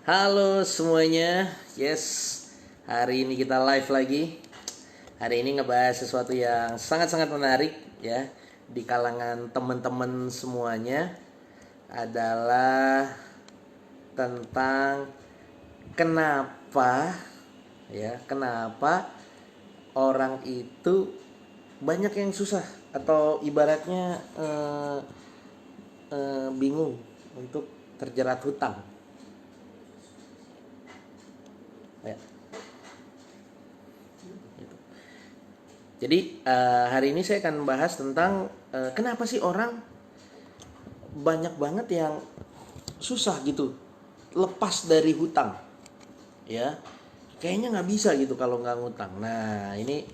Halo semuanya, hari ini kita live lagi. Hari ini ngebahas sesuatu yang sangat-sangat menarik ya di kalangan teman-teman semuanya adalah tentang kenapa orang itu banyak yang susah atau ibaratnya bingung untuk terjerat hutang ya. Jadi hari ini saya akan bahas tentang kenapa sih orang banyak banget yang susah gitu lepas dari hutang, ya. Kayaknya nggak bisa gitu kalau nggak ngutang. Nah ini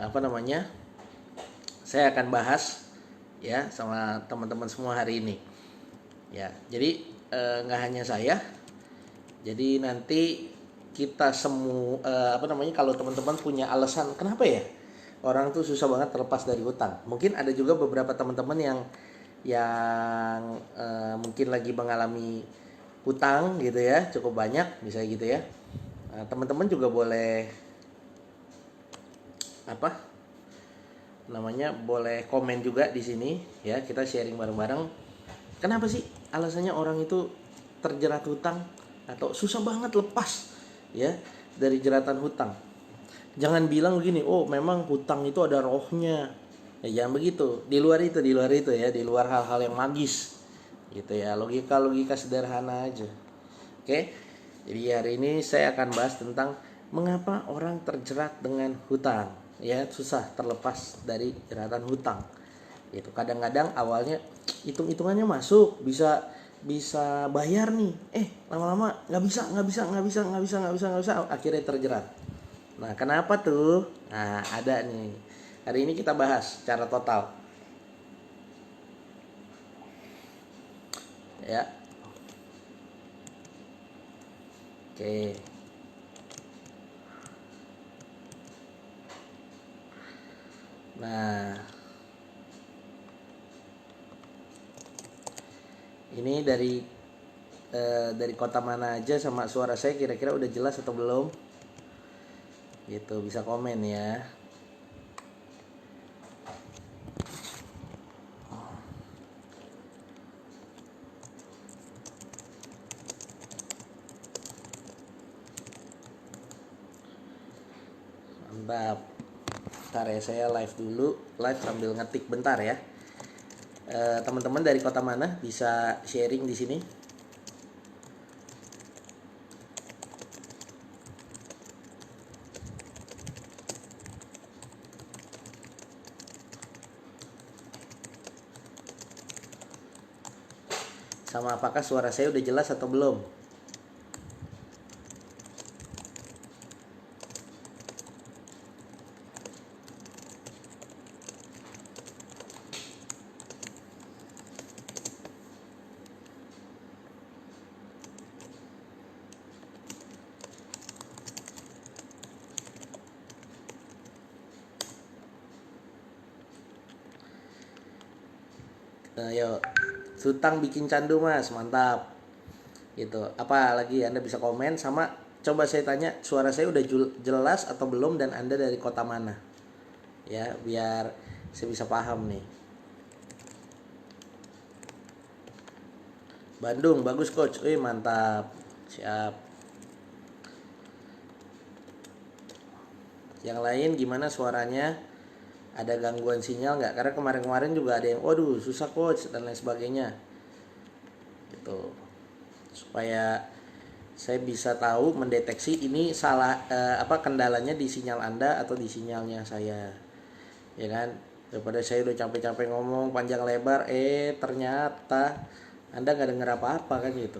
apa namanya? Saya akan bahas ya sama teman-teman semua hari ini. Ya, jadi nggak hanya saya. Jadi nanti kita semua apa namanya, kalau teman-teman punya alasan kenapa ya orang tuh susah banget terlepas dari hutang. Mungkin ada juga beberapa teman-teman yang mungkin lagi mengalami hutang gitu ya, cukup banyak misalnya gitu ya. Nah, teman-teman juga boleh apa namanya, boleh komen juga di sini ya, kita sharing bareng-bareng. Kenapa sih alasannya orang itu terjerat hutang atau susah banget lepas ya dari jeratan hutang? Jangan bilang begini, oh memang hutang itu ada rohnya. Ya jangan begitu. Di luar itu ya, di luar hal-hal yang magis. Gitu ya, logika sederhana aja. Oke. Jadi hari ini saya akan bahas tentang mengapa orang terjerat dengan hutang. Ya, susah terlepas dari jeratan hutang. Itu kadang-kadang awalnya hitung-hitungannya masuk, bisa bayar nih, lama-lama nggak bisa, akhirnya terjerat. Nah, kenapa tuh? Nah, ada nih. Hari ini kita bahas secara total. Ya. Oke. Nah, ini dari kota mana aja sama suara saya kira-kira udah jelas atau belum? Gitu, bisa komen ya. Mantap. Bentar ya, saya live dulu, live sambil ngetik bentar ya. Teman-teman dari kota mana bisa sharing di sini? Sama apakah suara saya udah jelas atau belum? Yuk, hutang bikin candu mas, mantap. Gitu. Apa lagi Anda bisa komen, sama coba saya tanya suara saya udah jelas atau belum dan Anda dari kota mana? Ya, biar saya bisa paham nih. Bandung, bagus coach. Mantap. Siap. Yang lain gimana suaranya? Ada gangguan sinyal nggak? Karena kemarin-kemarin juga ada yang, waduh susah coach dan lain sebagainya. Gitu. Supaya saya bisa tahu mendeteksi ini salah kendalanya di sinyal Anda atau di sinyalnya saya. Ya kan? Daripada saya udah capek-capek ngomong panjang lebar, ternyata Anda nggak denger apa-apa kan gitu.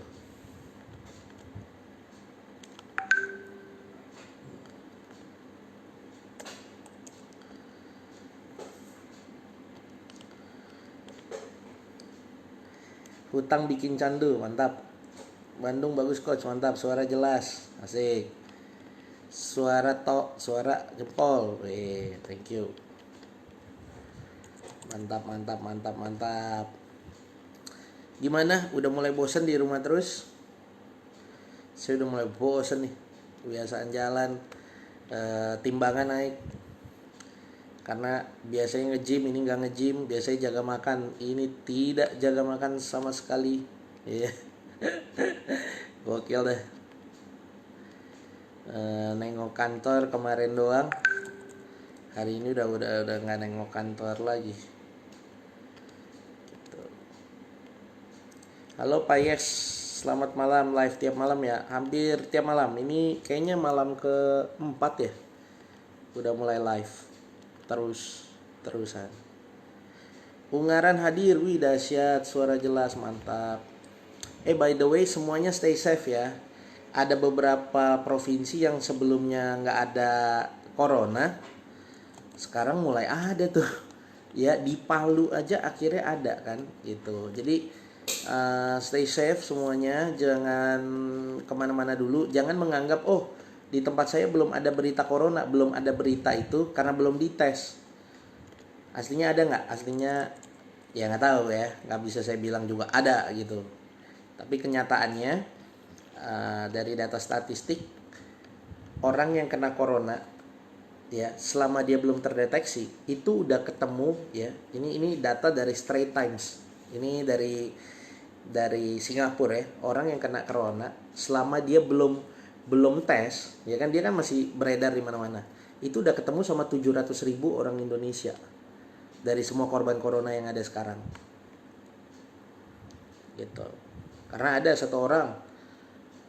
Hutang bikin candu, mantap. Bandung bagus coach, mantap. Suara jelas, asik. Suara jempol, thank you. Mantap. Gimana? Udah mulai bosen di rumah terus? Saya udah mulai bosen nih, kebiasaan jalan, timbangan naik. Karena biasanya nge-gym, ini nggak nge-gym. Biasanya jaga makan, ini tidak jaga makan sama sekali. Iya. Gokil deh. Nengok kantor kemarin doang. Hari ini udah nggak nengok kantor lagi. Gitu. Halo Pak Yes, selamat malam, live tiap malam ya. Hampir tiap malam. Ini kayaknya malam keempat ya. Udah mulai live. Terusan. Ungaran hadir, wih dahsyat, suara jelas, mantap. By the way, semuanya stay safe ya. Ada beberapa provinsi yang sebelumnya nggak ada corona, sekarang mulai ada tuh. Ya, di Palu aja akhirnya ada kan, gitu. Jadi stay safe semuanya, jangan kemana-mana dulu. Jangan menganggap di tempat saya belum ada berita corona, belum ada berita itu karena belum dites. Aslinya ada nggak? Aslinya ya nggak tahu ya, nggak bisa saya bilang juga ada gitu. Tapi kenyataannya dari data statistik, orang yang kena corona ya selama dia belum terdeteksi itu udah ketemu ya. Ini data dari Straits Times. Ini dari Singapura ya. Orang yang kena corona selama dia belum tes, ya kan, dia kan masih beredar di mana-mana. Itu udah ketemu sama 700.000 orang Indonesia dari semua korban corona yang ada sekarang. Gitu. Karena ada satu orang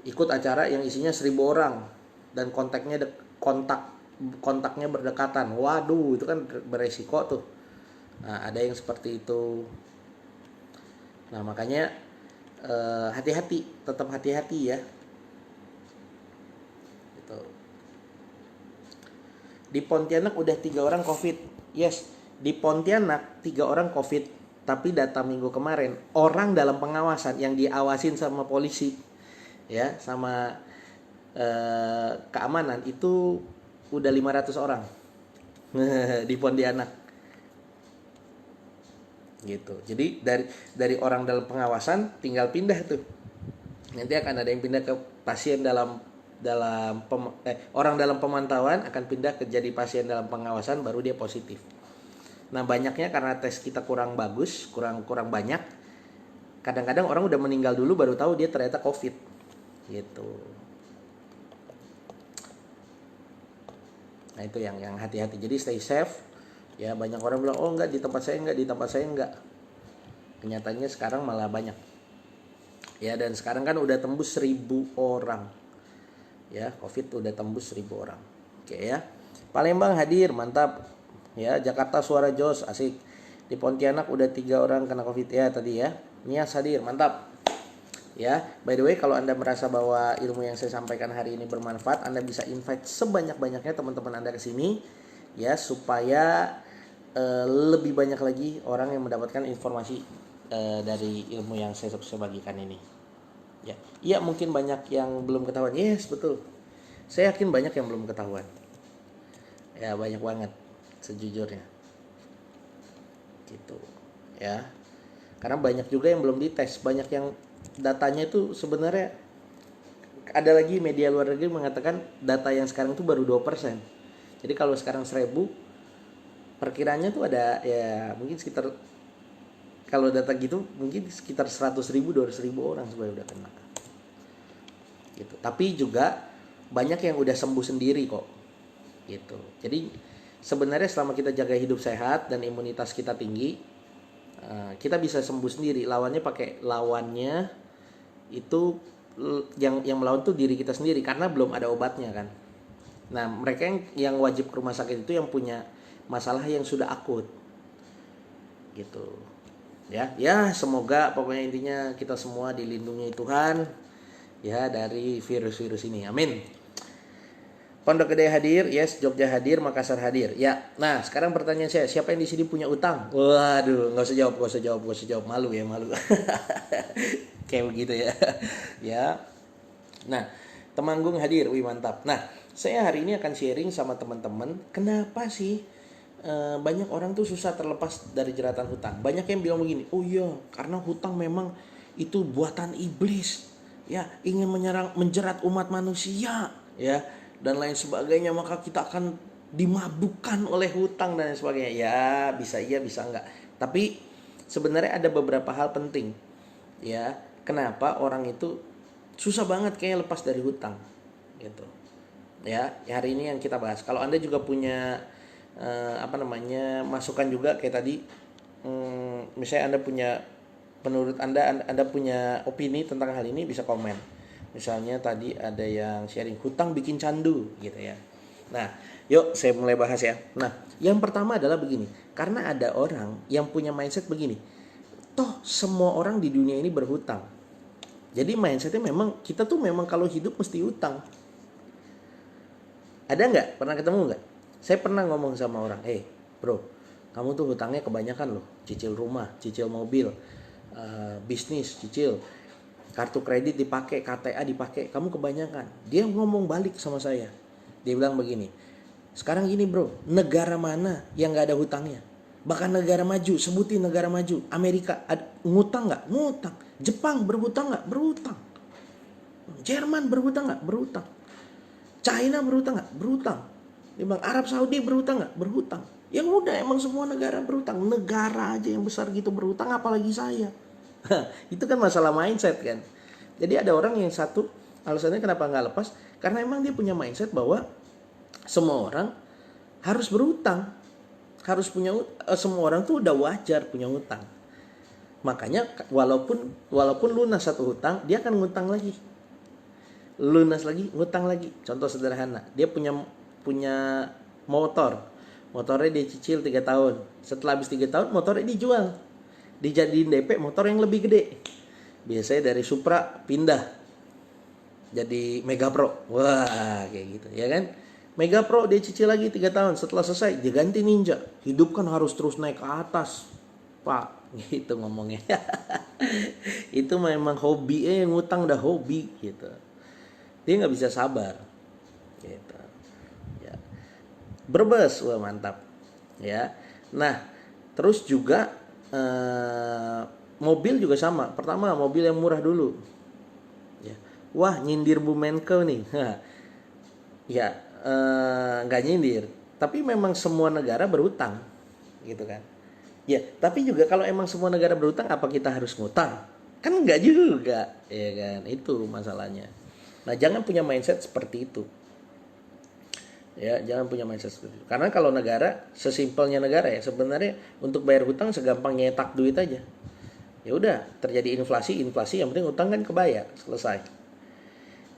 ikut acara yang isinya 1.000 orang dan kontaknya berdekatan. Waduh, itu kan beresiko tuh. Nah, ada yang seperti itu. Nah, makanya hati-hati, tetap hati-hati ya. Gitu. Di Pontianak udah 3 orang COVID. Yes, di Pontianak 3 orang COVID. Tapi data minggu kemarin, orang dalam pengawasan yang diawasin sama polisi ya, sama keamanan itu udah 500 orang di Pontianak. Gitu. Jadi dari orang dalam pengawasan tinggal pindah tuh. Nanti akan ada yang pindah ke pasien orang dalam pemantauan akan pindah ke jadi pasien dalam pengawasan, baru dia positif. Nah, banyaknya karena tes kita kurang bagus, kurang banyak. Kadang-kadang orang udah meninggal dulu baru tahu dia ternyata COVID. Gitu. Nah, itu yang hati-hati. Jadi stay safe. Ya, banyak orang bilang, "Oh, enggak, di tempat saya enggak." Kenyataannya sekarang malah banyak. Ya, dan sekarang kan udah tembus 1.000 orang. Ya, COVID udah tembus 1.000 orang. Oke ya. Palembang hadir, mantap. Ya, Jakarta suara Jos, asik. Di Pontianak udah 3 orang kena COVID ya tadi ya. Nias hadir, mantap. Ya, by the way, kalau Anda merasa bahwa ilmu yang saya sampaikan hari ini bermanfaat, Anda bisa invite sebanyak-banyaknya teman-teman Anda ke sini ya, supaya lebih banyak lagi orang yang mendapatkan informasi dari ilmu yang saya bagikan ini. Ya, iya, mungkin banyak yang belum ketahuan. Yes, betul. Saya yakin banyak yang belum ketahuan. Ya, banyak banget sejujurnya. Gitu. Ya. Karena banyak juga yang belum dites, banyak yang datanya itu sebenarnya, ada lagi media luar negeri mengatakan data yang sekarang itu baru 2%. Jadi kalau sekarang 1.000, perkiranya tuh ada ya mungkin sekitar, kalau data gitu mungkin sekitar 100.000, 200.000 orang supaya udah kena. Gitu. Tapi juga banyak yang udah sembuh sendiri kok. Gitu. Jadi sebenarnya selama kita jaga hidup sehat dan imunitas kita tinggi, kita bisa sembuh sendiri. Lawannya itu yang melawan tuh diri kita sendiri karena belum ada obatnya kan. Nah, mereka yang wajib ke rumah sakit itu yang punya masalah yang sudah akut. Gitu. Ya, semoga pokoknya intinya kita semua dilindungi Tuhan ya dari virus-virus ini. Amin. Pondok Gede hadir, yes. Jogja hadir, Makassar hadir. Ya, nah sekarang pertanyaan saya, siapa yang di sini punya utang? Waduh, nggak usah jawab, malu. Kayak begitu ya. Ya. Nah, Temanggung hadir, wih mantap. Nah, saya hari ini akan sharing sama teman-teman, kenapa sih banyak orang tuh susah terlepas dari jeratan hutang. Banyak yang bilang begini, oh iya, karena hutang memang itu buatan iblis. ya ingin menjerat umat manusia, ya, dan lain sebagainya, maka kita akan dimabukkan oleh hutang dan lain sebagainya. Ya, bisa iya, bisa enggak. Tapi sebenarnya ada beberapa hal penting, ya. Kenapa orang itu susah banget kayak lepas dari hutang, gitu. Ya, hari ini yang kita bahas. Kalau Anda juga punya masukan juga kayak tadi, misalnya Anda punya, menurut Anda punya opini tentang hal ini, bisa komen. Misalnya tadi ada yang sharing hutang bikin candu gitu ya. Nah, yuk saya mulai bahas ya. Nah, yang pertama adalah begini. Karena ada orang yang punya mindset begini. Toh semua orang di dunia ini berhutang. Jadi mindsetnya memang kita tuh memang kalau hidup mesti hutang. Ada nggak? Pernah ketemu nggak? Saya pernah ngomong sama orang, bro, kamu tuh hutangnya kebanyakan loh. Cicil rumah, cicil mobil, bisnis, cicil, kartu kredit dipakai, KTA dipakai, kamu kebanyakan. Dia ngomong balik sama saya. Dia bilang begini, sekarang gini bro, negara mana yang gak ada hutangnya? Bahkan negara maju, sebutin negara maju. Amerika, ngutang gak? Ngutang. Jepang berhutang gak? Berhutang. Jerman berhutang gak? Berhutang. China berhutang gak? Berhutang. Dia bilang, Arab Saudi berhutang gak? Berhutang. Yang udah emang semua negara berhutang. Negara aja yang besar gitu berhutang, apalagi saya. Itu kan masalah mindset kan. Jadi ada orang yang satu, alasannya kenapa gak lepas, karena emang dia punya mindset bahwa semua orang harus berhutang. Harus punya, semua orang tuh udah wajar punya hutang. Makanya walaupun lunas satu hutang, dia akan ngutang lagi. Lunas lagi, ngutang lagi. Contoh sederhana, dia punya motor. Motornya dia cicil 3 tahun. Setelah habis 3 tahun, motornya dijual. Dijadiin DP motor yang lebih gede. Biasanya dari Supra pindah jadi Mega Pro. Wah, kayak gitu ya kan. Mega Pro dia cicil lagi 3 tahun. Setelah selesai dia ganti Ninja. Hidup kan harus terus naik ke atas, Pak. Gitu ngomongnya. Itu memang hobi, ngutang udah hobi gitu. Dia nggak bisa sabar gitu ya. Berbes, wah mantap ya. Nah, terus juga mobil juga sama. Pertama mobil yang murah dulu ya. Wah, nyindir Bu Menko nih. Ya, nggak nyindir, tapi memang semua negara berutang gitu kan ya. Tapi juga kalau emang semua negara berutang, apa kita harus ngutang? Kan nggak juga ya kan. Itu masalahnya. Nah, jangan punya mindset seperti itu ya. Jangan punya mindset seperti itu, karena kalau negara, sesimpelnya negara ya, sebenarnya untuk bayar hutang segampang nyetak duit aja. Ya udah, terjadi inflasi, yang penting utang kan kebayar, selesai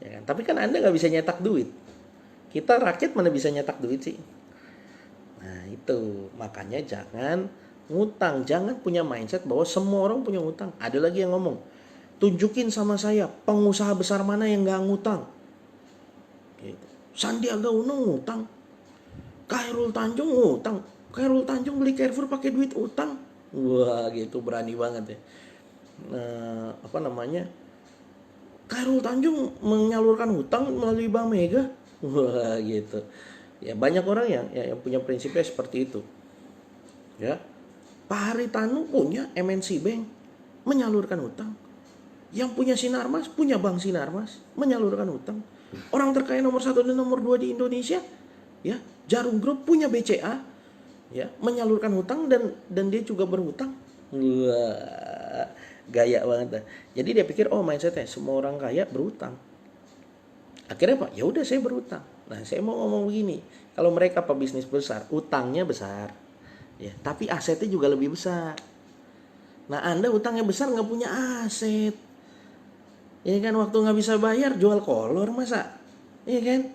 ya kan. Tapi kan Anda nggak bisa nyetak duit. Kita rakyat mana bisa nyetak duit sih. Nah itu, makanya jangan ngutang. Jangan punya mindset bahwa semua orang punya ngutang. Ada lagi yang ngomong, tunjukin sama saya pengusaha besar mana yang gak ngutang gitu. Sandiaga Uno ngutang, Khairul Tanjung ngutang. Khairul Tanjung beli Carrefour pakai duit utang. Wah gitu, berani banget ya. Khairul Tanjung menyalurkan hutang melalui Bank Mega. Wah gitu ya. Banyak orang yang punya prinsipnya seperti itu ya. Pak Haritanu punya MNC Bank, menyalurkan hutang. Yang punya Sinarmas punya Bank Sinarmas, menyalurkan hutang. Orang terkaya nomor 1 dan nomor 2 di Indonesia ya, Jarum Group punya BCA ya, menyalurkan hutang dan dia juga berhutang. Wah, gaya banget. Jadi dia pikir, oh mindsetnya semua orang kaya berhutang. Akhirnya Pak, ya udah saya berutang. Nah, saya mau ngomong begini, kalau mereka pebisnis besar, utangnya besar, ya, tapi asetnya juga lebih besar. Nah, Anda utangnya besar nggak punya aset, ya kan, waktu nggak bisa bayar jual kolor masa, ya kan,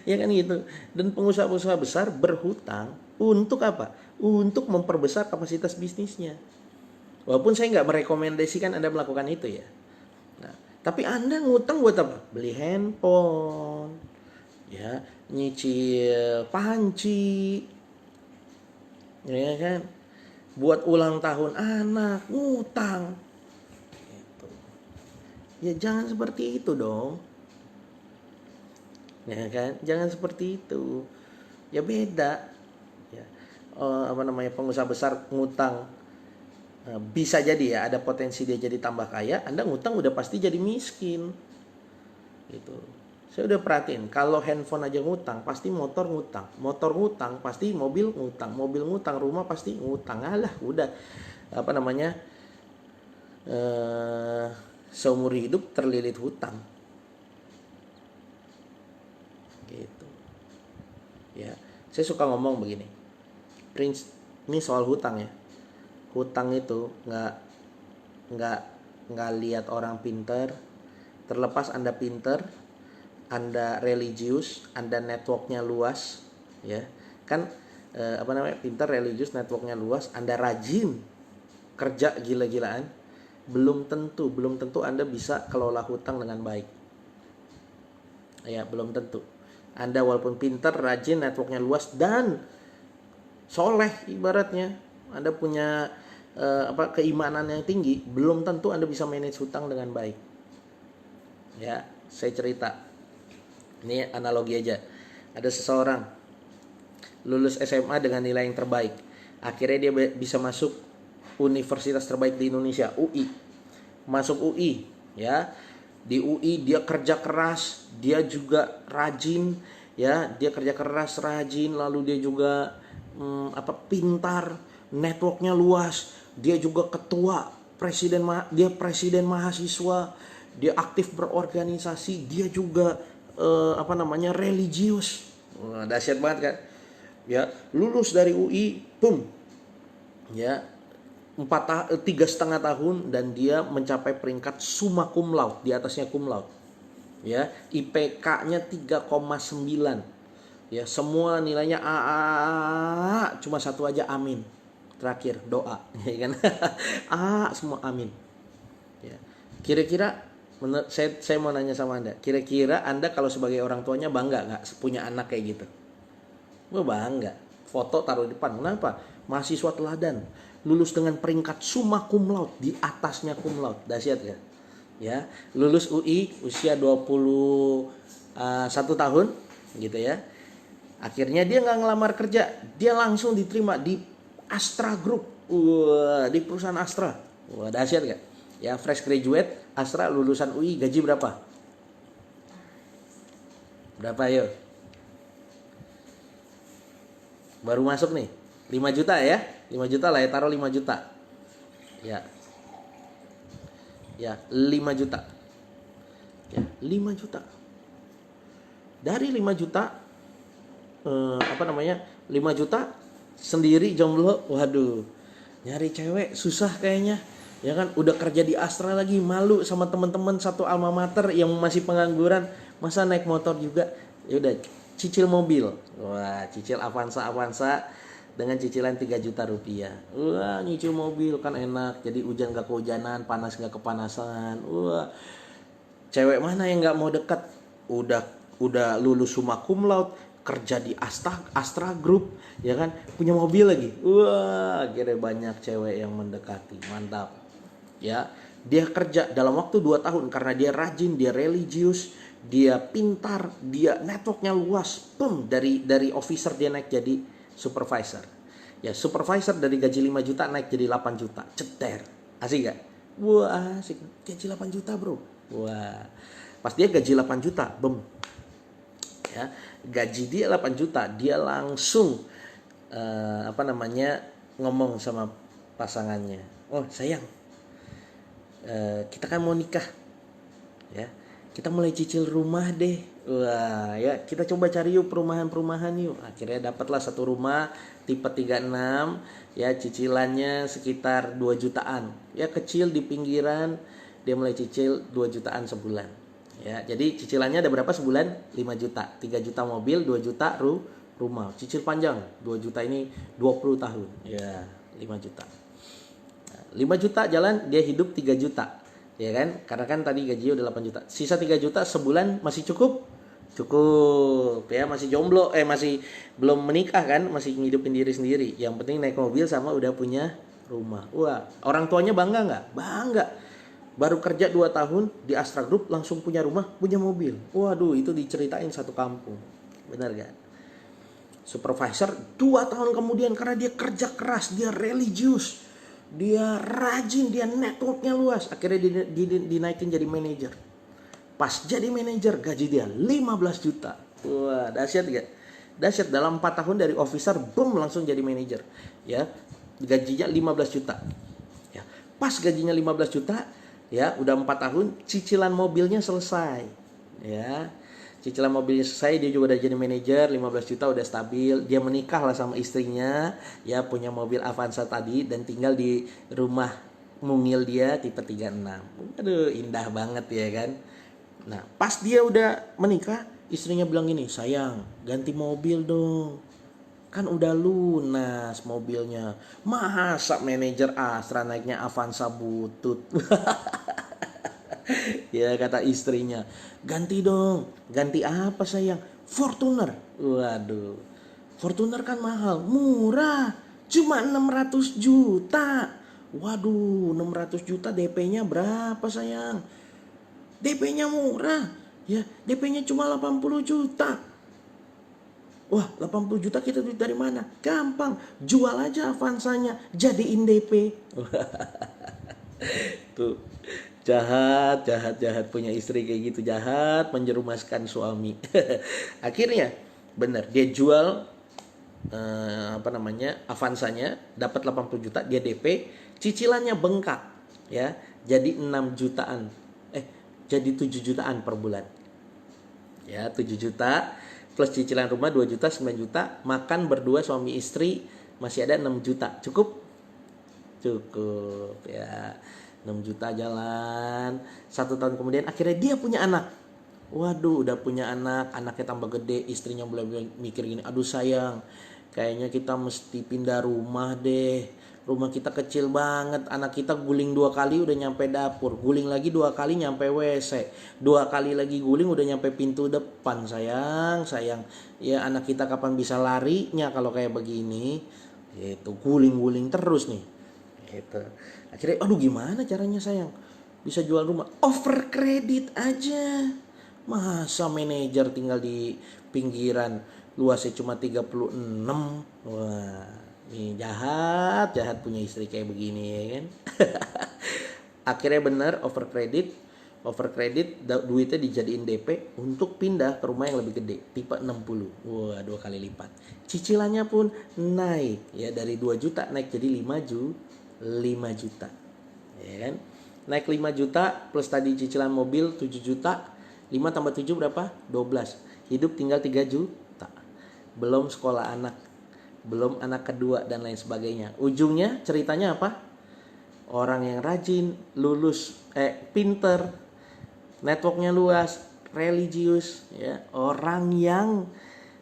ya kan gitu. Dan pengusaha-pengusaha besar berhutang untuk apa? Untuk memperbesar kapasitas bisnisnya. Walaupun saya nggak merekomendasikan Anda melakukan itu ya. Nah, tapi Anda ngutang buat apa? Beli handphone, ya, nyicil panci, ya kan, buat ulang tahun anak, ngutang. Gitu. Ya jangan seperti itu dong, ya kan? Jangan seperti itu. Ya beda. Ya, pengusaha besar ngutang bisa jadi ya ada potensi dia jadi tambah kaya, Anda ngutang udah pasti jadi miskin. Gitu. Saya udah perhatiin, kalau handphone aja ngutang, pasti motor ngutang pasti mobil ngutang, rumah pasti ngutang. Alah, udah apa namanya? Seumur hidup terlilit hutang. Gitu. Ya, saya suka ngomong begini. Ini soal hutang ya. Hutang itu nggak lihat orang pinter. Terlepas Anda pinter, Anda religius, Anda networknya luas, ya kan, pinter, religius, networknya luas, Anda rajin kerja gila-gilaan, belum tentu Anda bisa kelola hutang dengan baik. Ya, belum tentu. Anda walaupun pinter, rajin, networknya luas dan soleh ibaratnya, Anda punya keimanan yang tinggi, belum tentu Anda bisa manage hutang dengan baik. Ya, saya cerita. Ini analogi aja. Ada seseorang lulus SMA dengan nilai yang terbaik. Akhirnya dia bisa masuk universitas terbaik di Indonesia, UI. Masuk UI, ya. Di UI dia kerja keras, dia juga rajin, ya. Dia kerja keras, rajin, lalu dia juga pintar, networknya luas. Dia juga ketua dia presiden mahasiswa, dia aktif berorganisasi, dia juga religius. Wah, dahsyat banget kan? Ya, lulus dari UI, boom. Ya, 3,5 tahun dan dia mencapai peringkat summa cum laude, di atasnya cum laude. Ya, IPK-nya 3,9. Ya, semua nilainya A, cuma satu aja amin. Terakhir doa, ya kan? Semua amin. Ya. Kira-kira saya mau nanya sama Anda, kira-kira Anda kalau sebagai orang tuanya bangga nggak punya anak kayak gitu? Bangga. Foto taruh di depan. Kenapa? Mahasiswa teladan, lulus dengan peringkat summa cum laude, di atasnya cum laude. Dahsyat ya? Ya, lulus UI usia 21 tahun gitu ya. Akhirnya dia nggak ngelamar kerja, dia langsung diterima di Astra Group. Di perusahaan Astra. Wah, dahsyat gak? Ya, fresh graduate Astra, lulusan UI, gaji berapa? Berapa yuk? Baru masuk nih, 5 juta ya? 5 juta lah ya, taruh 5 juta. Ya. Ya, 5 juta. Ya, 5 juta. Dari 5 juta 5 juta sendiri jomblo, waduh. Nyari cewek susah kayaknya. Ya kan, udah kerja di Astra lagi, malu sama teman-teman satu alma mater yang masih pengangguran, masa naik motor juga. Ya udah, cicil mobil. Wah, cicil Avanza dengan cicilan 3 juta rupiah. Wah, nyicil mobil kan enak. Jadi hujan gak kehujanan, panas gak kepanasan. Wah, cewek mana yang gak mau dekat? Udah lulus summa cum laude, kerja di Astra Group, ya kan, punya mobil lagi. Wah, akhirnya banyak cewek yang mendekati. Mantap. Ya, dia kerja dalam waktu 2 tahun karena dia rajin, dia religius, dia pintar, dia networknya luas. Dari officer dia naik jadi supervisor. Ya, supervisor dari gaji 5 juta naik jadi 8 juta. Ceter. Asik gak? Wah, asik. Gaji 8 juta, bro. Wah. Pas dia gaji 8 juta, ya, gaji dia 8 juta, dia langsung ngomong sama pasangannya. Oh, sayang, kita kan mau nikah, ya, kita mulai cicil rumah deh. Wah, ya, kita coba cari yuk perumahan yuk. Akhirnya dapatlah satu rumah tipe 36, ya, cicilannya sekitar 2 jutaan. Ya, kecil di pinggiran, dia mulai cicil 2 jutaan sebulan. Ya, jadi cicilannya ada berapa sebulan? 5 juta. 3 juta mobil, 2 juta rumah. Cicil panjang, 2 juta ini 20 tahun. Ya, 5 juta. 5 juta jalan, dia hidup 3 juta. Ya kan? Karena kan tadi gajinya udah 8 juta. Sisa 3 juta sebulan masih cukup? Cukup. Ya, masih jomblo, masih belum menikah kan, masih ngidupin diri sendiri. Yang penting naik mobil sama udah punya rumah. Wah, orang tuanya bangga nggak? Bangga. Baru kerja 2 tahun di Astra Group langsung punya rumah, punya mobil. Waduh, itu diceritain satu kampung. Benar gak? Supervisor 2 tahun kemudian karena dia kerja keras, dia religius, dia rajin, dia networknya luas, akhirnya dinaikin jadi manajer. Pas jadi manajer gaji dia 15 juta. Wah, dahsyat gak? Dahsyat, dalam 4 tahun dari officer boom langsung jadi manajer. Ya, gajinya 15 juta. Ya, pas gajinya 15 juta, ya udah 4 tahun cicilan mobilnya selesai. Ya, cicilan mobilnya selesai, dia juga udah jadi manajer, 15 juta udah stabil. Dia menikah lah sama istrinya, ya punya mobil Avanza tadi, dan tinggal di rumah mungil dia tipe 36. Aduh, indah banget ya kan. Nah, pas dia udah menikah, istrinya bilang gini, sayang ganti mobil dong, kan udah lunas mobilnya. Masa manajer Astra naiknya Avanza butut? Ya kata istrinya, ganti dong. Ganti apa sayang? Fortuner. Waduh, Fortuner kan mahal. Murah, cuma 600 juta. Waduh, 600 juta DP-nya berapa sayang? DP-nya murah. Ya, DP-nya cuma 80 juta. Wah, 80 juta kita duit dari mana? Gampang, jual aja Avanzanya, jadiin DP. Tuh, jahat, jahat, jahat, punya istri kayak gitu, jahat, menjerumuskan suami. Akhirnya, bener, dia jual Avanzanya, dapat 80 juta, dia DP, cicilannya bengkak, ya, jadi 6 jutaan, jadi 7 jutaan per bulan. Ya, 7 juta plus cicilan rumah 2 juta, 9 juta, makan berdua suami istri masih ada 6 juta. Cukup? Cukup ya. 6 juta jalan. 1 tahun kemudian akhirnya dia punya anak. Waduh, udah punya anak, anaknya tambah gede, istrinya mulai mikir gini, aduh sayang, kayaknya kita mesti pindah rumah deh. Rumah kita kecil banget, anak kita guling 2 kali udah nyampe dapur, guling lagi 2 kali nyampe WC, 2 kali lagi guling udah nyampe pintu depan. Sayang, sayang, ya anak kita kapan bisa larinya kalau kayak begini? Itu guling-guling terus nih. Itu. Akhirnya, aduh gimana caranya sayang bisa jual rumah? Over kredit aja. Masa manajer tinggal di pinggiran, luasnya cuma 36. Wah, ini jahat, jahat punya istri kayak begini ya kan. Akhirnya benar over kredit, duitnya dijadiin DP untuk pindah ke rumah yang lebih gede, tipe 60. Wah, 2 kali lipat. Cicilannya pun naik ya, dari 2 juta naik jadi 5 juta. Ya kan? Naik 5 juta plus tadi cicilan mobil 7 juta. 5 tambah 7 berapa? 12. Hidup tinggal 3 juta. Belum sekolah anak, belum anak kedua dan lain sebagainya. Ujungnya ceritanya apa? Orang yang rajin, lulus, pinter, networknya luas, religius, ya. Orang yang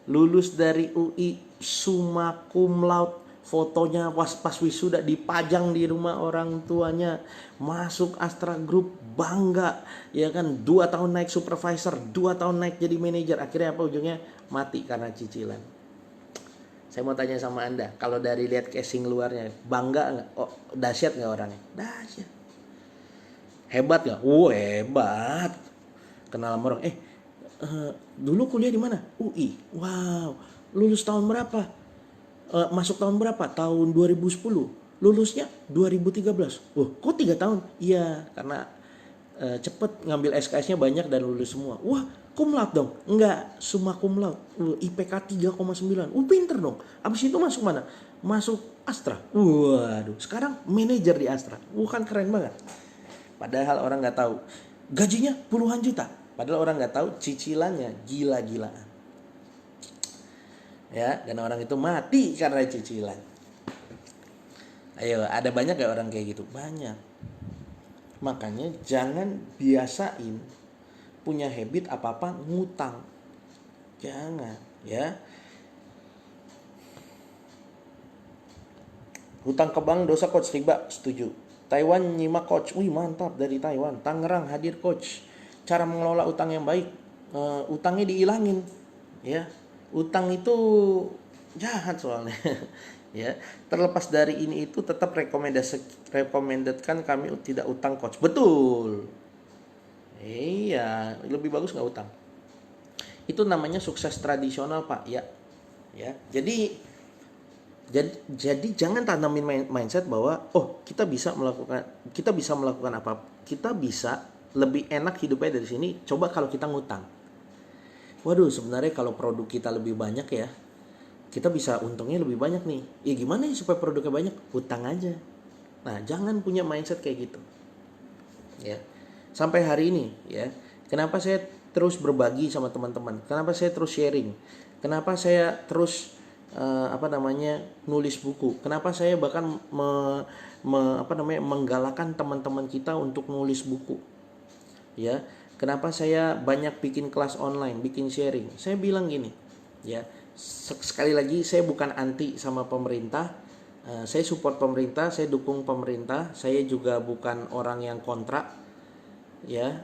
lulus dari UI summa cum laude, fotonya pas wisuda dipajang di rumah orang tuanya, masuk Astra Group, bangga ya kan, 2 tahun naik supervisor, 2 tahun naik jadi manajer, akhirnya apa ujungnya? Mati karena cicilan. Saya mau tanya sama Anda, kalau dari lihat casing luarnya, bangga nggak? Oh, dahsyat nggak orangnya? Dahsyat. Hebat nggak? Hebat. Kenal sama orang, dulu kuliah di mana? UI. Wow. Lulus tahun berapa? Masuk tahun berapa? Tahun 2010. Lulusnya 2013. Kok 3 tahun? Iya, karena cepet ngambil SKS-nya banyak dan lulus semua. Wah, cum laude dong? Enggak, summa cum laude. IPK 3,9. Pinter dong. Abis itu masuk mana? Masuk Astra. Waduh, sekarang manajer di Astra. Kan keren banget. Padahal orang nggak tahu gajinya puluhan juta. Padahal orang nggak tahu cicilannya gila-gilaan. Ya, dan orang itu mati karena cicilan. Ayo, ada banyak gak orang kayak gitu? Banyak. Makanya jangan biasain punya habit apa-apa ngutang. Jangan, ya. Hutang ke bank dosa coach, riba, setuju. Taiwan nyimak coach, wih mantap dari Taiwan. Tangerang hadir coach. Cara mengelola utang yang baik, utangnya dihilangin, ya. Utang itu jahat soalnya. Ya, terlepas dari ini itu tetap rekomendasikan kami tidak utang coach. Betul. Iya, lebih bagus nggak utang. Itu namanya sukses tradisional Pak, ya. Ya, jadi Jadi jangan tanamin mindset bahwa kita bisa melakukan apa, kita bisa lebih enak hidupnya dari sini. Coba kalau kita ngutang. Waduh, sebenarnya kalau produk kita lebih banyak ya, kita bisa untungnya lebih banyak nih. Ya gimana ya supaya produknya banyak? Utang aja. Nah, jangan punya mindset kayak gitu. Ya. Sampai hari ini ya, kenapa saya terus berbagi sama teman-teman? Kenapa saya terus sharing? Kenapa saya terus nulis buku? Kenapa saya bahkan menggalakkan teman-teman kita untuk nulis buku? Ya. Kenapa saya banyak bikin kelas online, bikin sharing? Saya bilang gini, ya. Sekali lagi saya bukan anti sama pemerintah. Saya support pemerintah, saya dukung pemerintah. Saya juga bukan orang yang kontra ya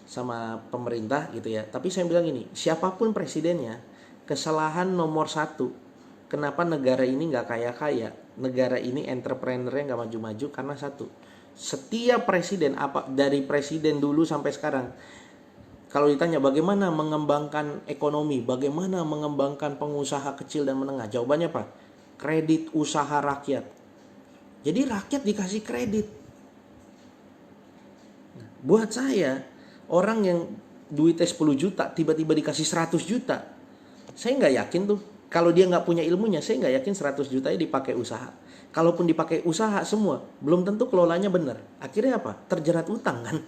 sama pemerintah gitu ya. Tapi saya bilang gini, siapapun presidennya, kesalahan nomor satu, kenapa negara ini nggak kaya-kaya, negara ini entrepreneurnya nggak maju-maju, karena satu, setiap presiden, dari presiden dulu sampai sekarang, kalau ditanya bagaimana mengembangkan ekonomi, bagaimana mengembangkan pengusaha kecil dan menengah, jawabannya apa? Kredit usaha rakyat. Jadi rakyat dikasih kredit. Buat saya, orang yang duitnya 10 juta tiba-tiba dikasih 100 juta, saya nggak yakin tuh. Kalau dia nggak punya ilmunya, saya nggak yakin 100 jutanya dipakai usaha. Kalaupun dipakai usaha semua, belum tentu kelolanya benar. Akhirnya apa? Terjerat utang kan?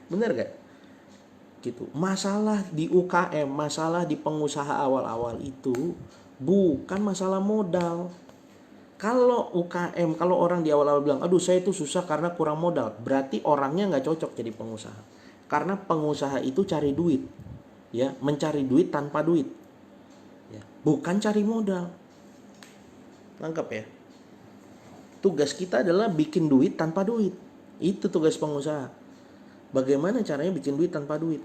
Bener gak? Gitu. Masalah di UKM, masalah di pengusaha awal-awal itu bukan masalah modal. Kalau UKM, kalau orang di awal-awal bilang, aduh saya itu susah karena kurang modal, berarti orangnya nggak cocok jadi pengusaha. Karena pengusaha itu cari duit, ya, mencari duit tanpa duit, ya, bukan cari modal. Lengkap ya. Tugas kita adalah bikin duit tanpa duit. Itu tugas pengusaha. Bagaimana caranya bikin duit tanpa duit?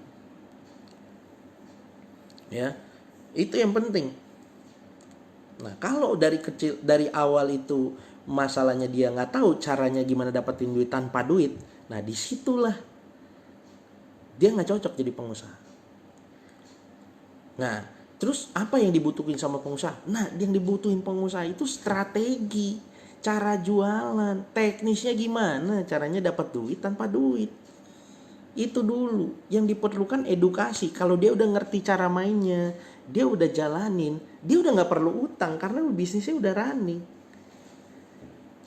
Ya, itu yang penting. Nah, kalau dari awal itu masalahnya dia nggak tahu caranya gimana dapetin duit tanpa duit, nah disitulah dia nggak cocok jadi pengusaha. Nah, terus apa yang dibutuhin sama pengusaha? Nah, yang dibutuhin pengusaha itu strategi, cara jualan, teknisnya gimana, caranya dapat duit tanpa duit. Itu dulu yang diperlukan, edukasi. Kalau dia udah ngerti cara mainnya, dia udah jalanin, dia udah nggak perlu utang karena bisnisnya udah running.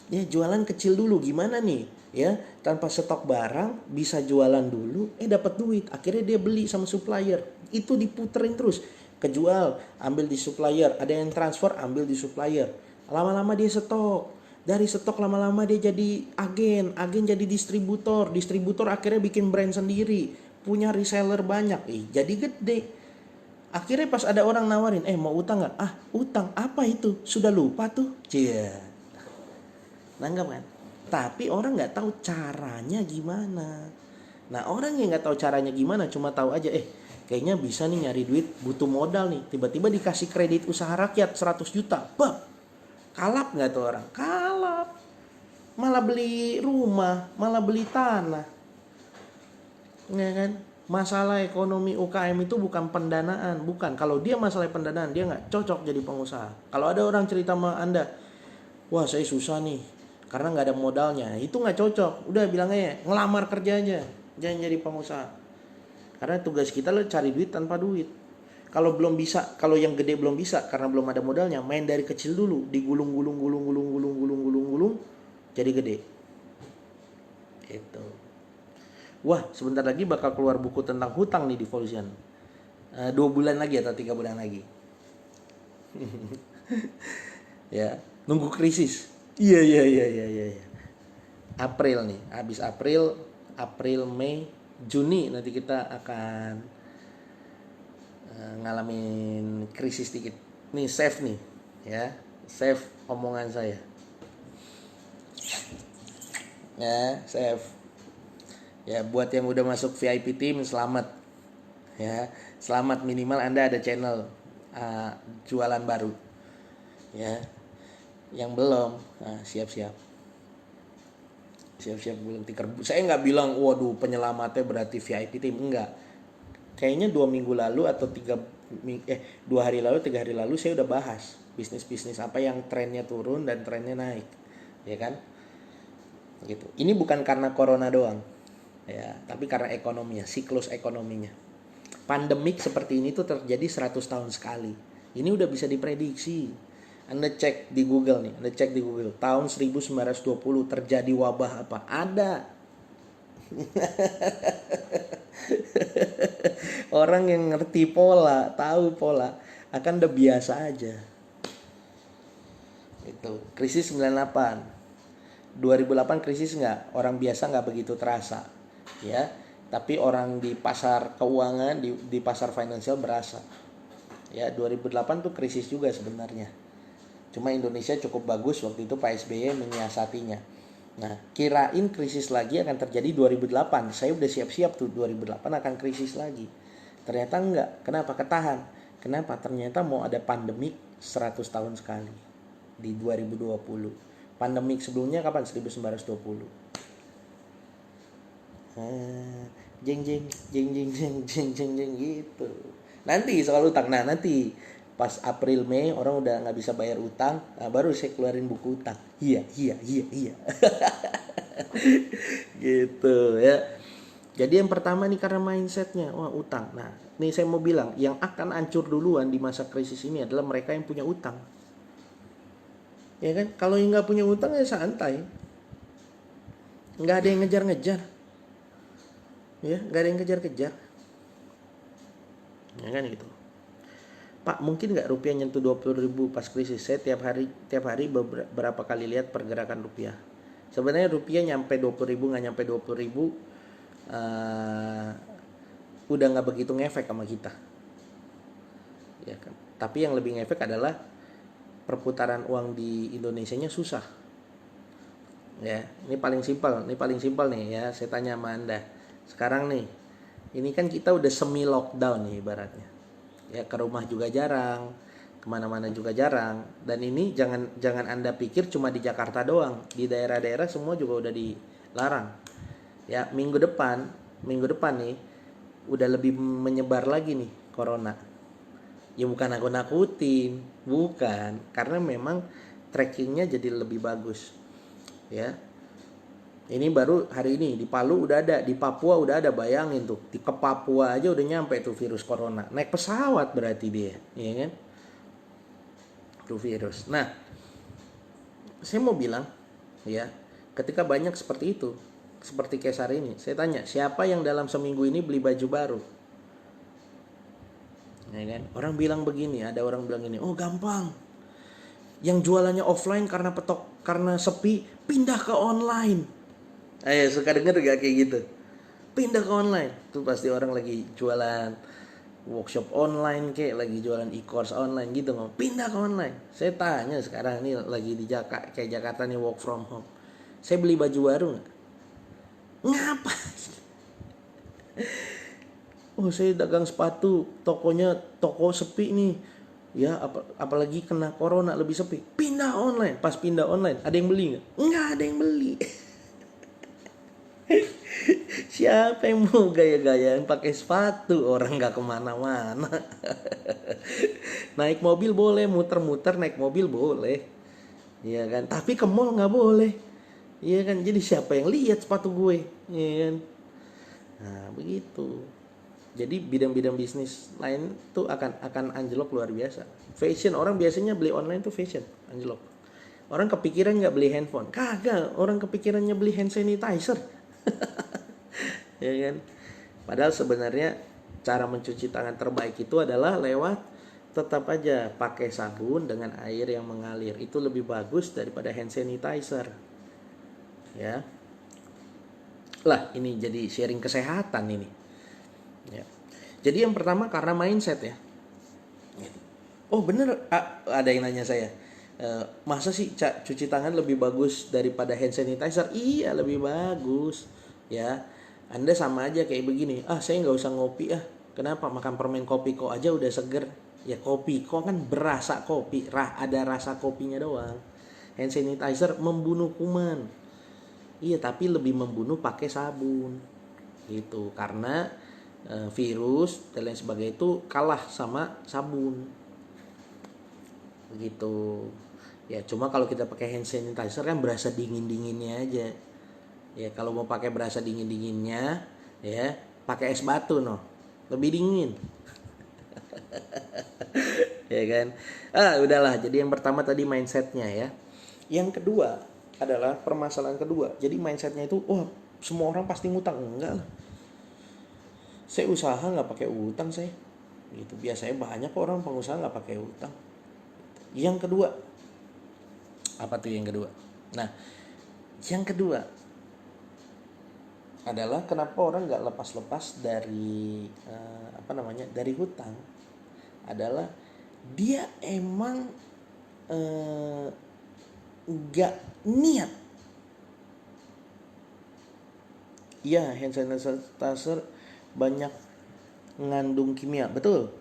Ya, jualan kecil dulu gimana nih? Ya, tanpa stok barang bisa jualan dulu, dapat duit. Akhirnya dia beli sama supplier. Itu diputerin terus. Kejual, ambil di supplier, ada yang transfer, ambil di supplier. Lama-lama dia stok. Dari stok lama-lama dia jadi agen jadi distributor, distributor akhirnya bikin brand sendiri, punya reseller banyak, jadi gede. Akhirnya pas ada orang nawarin, mau utang nggak? Utang apa itu? Sudah lupa tuh. Cia, nanggap kan? Tapi orang nggak tahu caranya gimana. Nah, orang yang nggak tahu caranya gimana, cuma tahu aja, kayaknya bisa nih nyari duit, butuh modal nih. Tiba-tiba dikasih kredit usaha rakyat 100 juta. Kalap nggak tuh orang? Kalap. Malah beli rumah, malah beli tanah. Ya kan? Masalah ekonomi UKM itu bukan pendanaan, bukan. Kalau dia masalah pendanaan, dia nggak cocok jadi pengusaha. Kalau ada orang cerita sama Anda, wah saya susah nih, karena nggak ada modalnya, itu nggak cocok. Udah bilang aja, ngelamar kerja aja, jangan jadi pengusaha. Karena tugas kita lah cari duit tanpa duit. Kalau belum bisa, kalau yang gede belum bisa karena belum ada modalnya, main dari kecil dulu, digulung-gulung, jadi gede. Itu. Wah, sebentar lagi bakal keluar buku tentang hutang nih di Volusion. 2 bulan lagi atau 3 bulan lagi. Ya, nunggu krisis. Iya. April nih, habis April, Mei, Juni nanti kita akan ngalamin krisis dikit. Nih save nih, ya, save omongan saya. Ya, save. Ya, buat yang udah masuk VIP team, selamat. Ya, selamat, minimal Anda ada channel jualan baru. Ya, yang belum, siap-siap belum tiker. Saya nggak bilang waduh penyelamatnya berarti VIP team, enggak. Kayaknya 2 minggu lalu atau 2 hari lalu, 3 hari lalu saya udah bahas bisnis-bisnis apa yang trennya turun dan trennya naik, ya kan? Gitu. Ini bukan karena corona doang, ya, tapi karena ekonominya, siklus ekonominya. Pandemik seperti ini tuh terjadi 100 tahun sekali. Ini udah bisa diprediksi. Anda cek di Google nih, Anda cek di Google, tahun 1920 terjadi wabah apa? Ada. Orang yang ngerti pola, tahu pola, akan udah biasa aja. Itu krisis 98, 2008 krisis nggak? Orang biasa nggak begitu terasa, ya. Tapi orang di pasar keuangan, di pasar finansial berasa. Ya, 2008 tuh krisis juga sebenarnya. Cuma Indonesia cukup bagus waktu itu, Pak SBY menyiasatinya. Nah, kirain krisis lagi akan terjadi 2008. Saya udah siap-siap tuh 2008 akan krisis lagi. Ternyata enggak. Kenapa? Ketahan. Kenapa? Ternyata mau ada pandemik 100 tahun sekali di 2020. Pandemik sebelumnya kapan? 1920. Jeng jeng jeng jeng jeng jeng jeng jeng gitu. Nanti soal utang. Nah, nanti pas April Mei orang udah nggak bisa bayar utang, nah baru saya keluarin buku utang. Iya iya iya iya. Gitu ya. Jadi yang pertama nih karena mindsetnya, wah utang. Nah, nih saya mau bilang, yang akan hancur duluan di masa krisis ini adalah mereka yang punya utang. Ya kan? Kalau yang nggak punya utang ya santai, nggak ada yang ngejar-ngejar, ya nggak ada yang kejar-kejar, ya kan gitu. Pak, mungkin nggak rupiah nyentuh 20.000 pas krisis? Saya tiap hari beberapa kali lihat pergerakan rupiah. Sebenarnya rupiah nyampe 20.000 nggak nyampe 20.000, udah nggak begitu ngefek sama kita, ya kan. Tapi yang lebih ngefek adalah perputaran uang di Indonesianya susah, ya. Ini paling simpel nih ya. Saya tanya sama Anda sekarang nih, ini kan kita udah semi lockdown nih ibaratnya, ya, ke rumah juga jarang, kemana-mana juga jarang. Dan ini jangan Anda pikir cuma di Jakarta doang, di daerah-daerah semua juga udah dilarang, ya. Minggu depan nih udah lebih menyebar lagi nih corona. Ya bukan aku nakutin, bukan, karena memang trackingnya jadi lebih bagus, ya. Ini baru hari ini di Palu udah ada, di Papua udah ada, bayangin tuh, ke Papua aja udah nyampe tuh virus corona. Naik pesawat berarti dia, ya kan? Tuh virus. Nah, saya mau bilang, ya, ketika banyak seperti itu, seperti case hari ini, saya tanya, siapa yang dalam seminggu ini beli baju baru? Ya kan? Orang bilang begini, ada orang bilang gini, oh gampang. Yang jualannya offline karena sepi, pindah ke online. Ayo, suka denger gak kayak gitu? Pindah ke online. Tuh pasti orang lagi jualan workshop online, kayak lagi jualan e-course online gitu, mau pindah ke online. Saya tanya sekarang nih lagi di Jakarta, kayak Jakarta nih, work from home. Saya beli baju baru nggak? Ngapa? Oh, saya dagang sepatu, toko sepi nih. Ya, apalagi kena corona lebih sepi. Pindah online. Pas pindah online, ada yang beli nggak? Nggak ada yang beli. Siapa yang mau gaya-gayaan pakai sepatu? Orang nggak kemana-mana. Naik mobil boleh, muter-muter naik mobil boleh, iya kan. Tapi ke mall nggak boleh, iya kan. Jadi siapa yang lihat sepatu gue, iya kan. Nah begitu. Jadi bidang-bidang bisnis lain tuh akan anjlok luar biasa. Fashion, orang biasanya beli online tuh fashion, anjlok. Orang kepikiran nggak beli handphone? Kagak. Orang kepikirannya beli hand sanitizer. Ya kan. Padahal sebenarnya cara mencuci tangan terbaik itu adalah lewat, tetap aja pakai sabun dengan air yang mengalir. Itu lebih bagus daripada hand sanitizer, ya. Lah, ini jadi sharing kesehatan ini, ya. Jadi yang pertama karena mindset, ya. Oh bener, ada yang nanya saya, masa sih cuci tangan lebih bagus daripada hand sanitizer? Iya, lebih bagus, ya. Anda sama aja kayak begini, saya nggak usah ngopi, kenapa, makan permen kopi kok aja udah seger. Ya kopi kok kan berasa kopi, ada rasa kopinya doang. Hand sanitizer membunuh kuman, iya, tapi lebih membunuh pakai sabun gitu. Karena virus dan lain sebagainya itu kalah sama sabun begitu ya. Cuma kalau kita pakai hand sanitizer kan berasa dingin-dinginnya aja ya. Kalau mau pakai berasa dingin-dinginnya ya pakai es batu lebih dingin ya kan. Udahlah, jadi yang pertama tadi mindsetnya ya. Yang kedua adalah permasalahan kedua, jadi mindsetnya itu semua orang pasti ngutang. Enggak lah, saya usaha nggak pakai utang saya gitu. Biasanya banyak orang pengusaha nggak pakai utang. Yang kedua apa tuh yang kedua? Nah, yang kedua adalah kenapa orang nggak lepas-lepas dari dari hutang, adalah dia emang nggak niat. Ya, hand sanitizer banyak mengandung kimia, betul.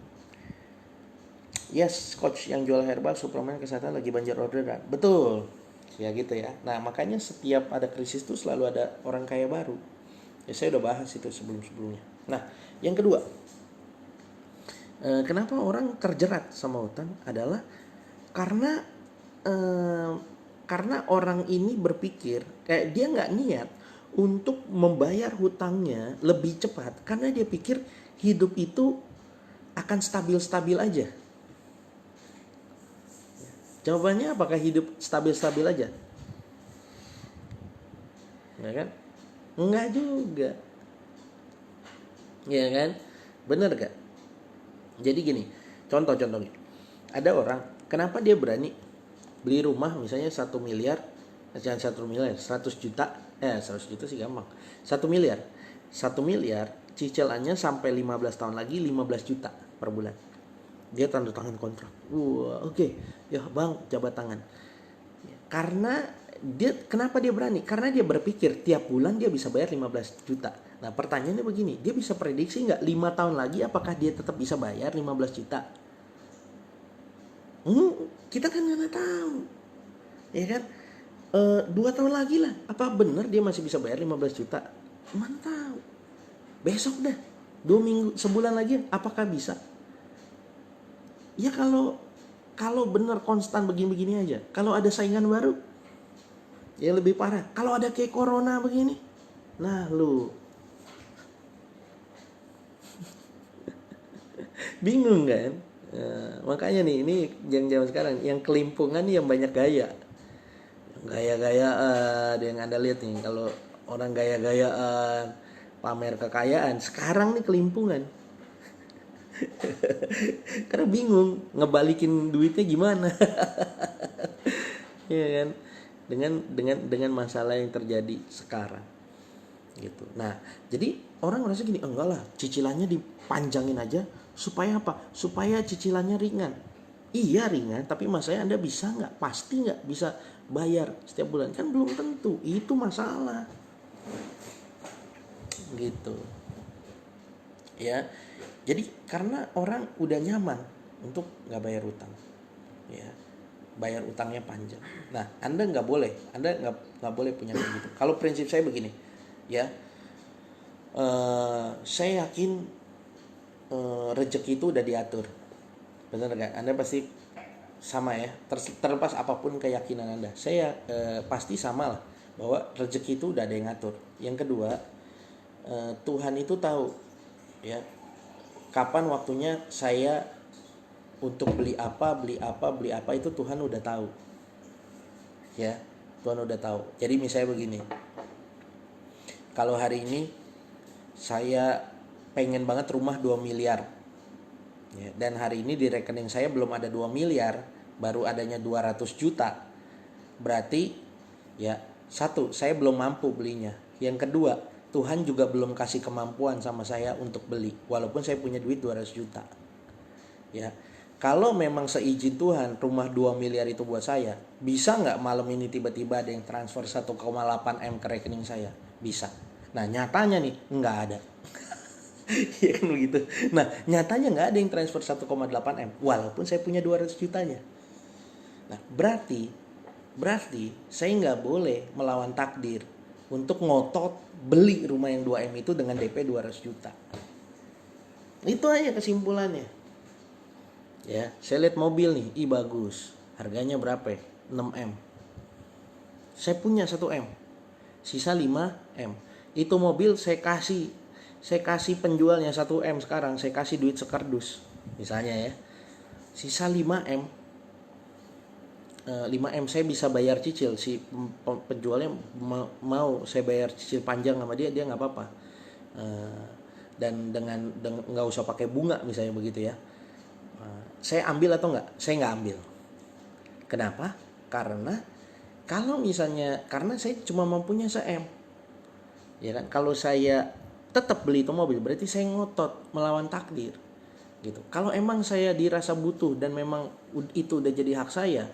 Yes, coach, yang jual herbal suplemen kesehatan lagi banjir orderan, betul. Ya gitu ya. Nah makanya setiap ada krisis tuh selalu ada orang kaya baru. Ya saya udah bahas itu sebelum-sebelumnya. Nah yang kedua, kenapa orang terjerat sama hutang adalah karena orang ini berpikir kayak dia nggak niat untuk membayar hutangnya lebih cepat, karena dia pikir hidup itu akan stabil-stabil aja. Jawabannya apakah hidup stabil-stabil aja? Ya kan? Enggak juga. Ya kan? Bener gak? Jadi gini, contohnya. Ada orang, kenapa dia berani beli rumah misalnya 1 miliar, jangan 1 miliar, 100 juta. 100 juta sih gampang. 1 miliar. 1 miliar cicilannya sampai 15 tahun lagi 15 juta per bulan. Dia tanda tangan kontrak. Oke. Ya bang, jabat tangan. Karena kenapa dia berani? Karena dia berpikir tiap bulan dia bisa bayar 15 juta. Nah pertanyaannya begini, dia bisa prediksi nggak 5 tahun lagi apakah dia tetap bisa bayar 15 juta? Kita kan nggak tahu. Ya kan? 2 tahun lagi lah, apa benar dia masih bisa bayar 15 juta? Mana tahu. Besok dah, 2 minggu, sebulan lagi apakah bisa? Ya kalau benar konstan begini-begini aja. Kalau ada saingan baru, ya lebih parah. Kalau ada kayak corona begini, nah lu bingung kan? Makanya nih, ini zaman sekarang yang kelimpungan nih yang banyak gaya. Gaya-gayaan yang Anda lihat nih, kalau orang gaya-gayaan pamer kekayaan, sekarang nih kelimpungan. Karena bingung ngebalikin duitnya gimana. Iya kan? Dengan masalah yang terjadi sekarang. Gitu. Nah, jadi orang ngerasa gini, enggak lah, cicilannya dipanjangin aja supaya apa? Supaya cicilannya ringan. Iya ringan, tapi masalahnya Anda bisa nggak? Pasti nggak bisa bayar setiap bulan, kan belum tentu. Itu masalah. Gitu. Ya. Jadi karena orang udah nyaman untuk nggak bayar utang, ya, bayar utangnya panjang. Nah, Anda nggak boleh punya kayak gitu. Kalau prinsip saya begini, ya, saya yakin rezeki itu udah diatur, benar nggak? Anda pasti sama ya, terlepas apapun keyakinan Anda. Saya pasti sama lah bahwa rezeki itu udah ada yang ngatur. Yang kedua, Tuhan itu tahu, ya, kapan waktunya saya untuk beli apa itu Tuhan udah tahu. Ya, Tuhan udah tahu. Jadi misalnya begini. Kalau hari ini saya pengen banget rumah 2 miliar. Ya, dan hari ini di rekening saya belum ada 2 miliar, baru adanya 200 juta. Berarti ya, satu, saya belum mampu belinya. Yang kedua, Tuhan juga belum kasih kemampuan sama saya untuk beli, walaupun saya punya duit 200 juta. Ya, kalau memang seizin Tuhan rumah 2 miliar itu buat saya, bisa nggak malam ini tiba-tiba ada yang transfer 1,8 M ke rekening saya? Bisa. Nah nyatanya nih nggak ada. Ya kan begitu. Nah nyatanya nggak ada yang transfer 1,8 M, walaupun saya punya 200 jutanya. Nah berarti saya nggak boleh melawan takdir untuk ngotot beli rumah yang 2M itu dengan DP 200 juta. Itu aja kesimpulannya. Ya, saya lihat mobil nih, bagus. Harganya berapa ya? 6M. Saya punya 1M. Sisa 5M. Itu mobil saya kasih penjualnya 1M sekarang, saya kasih duit sekardus. Misalnya ya. Sisa 5M. 5M saya bisa bayar cicil, si penjualnya mau saya bayar cicil panjang sama dia nggak apa-apa. Dan dengan nggak usah pakai bunga misalnya begitu ya. Saya ambil atau nggak? Saya nggak ambil. Kenapa? Karena kalau misalnya karena saya cuma mampunya se-M, ya kan? Kalau saya tetap beli itu mobil berarti saya ngotot melawan takdir, gitu. Kalau emang saya dirasa butuh dan memang itu udah jadi hak saya,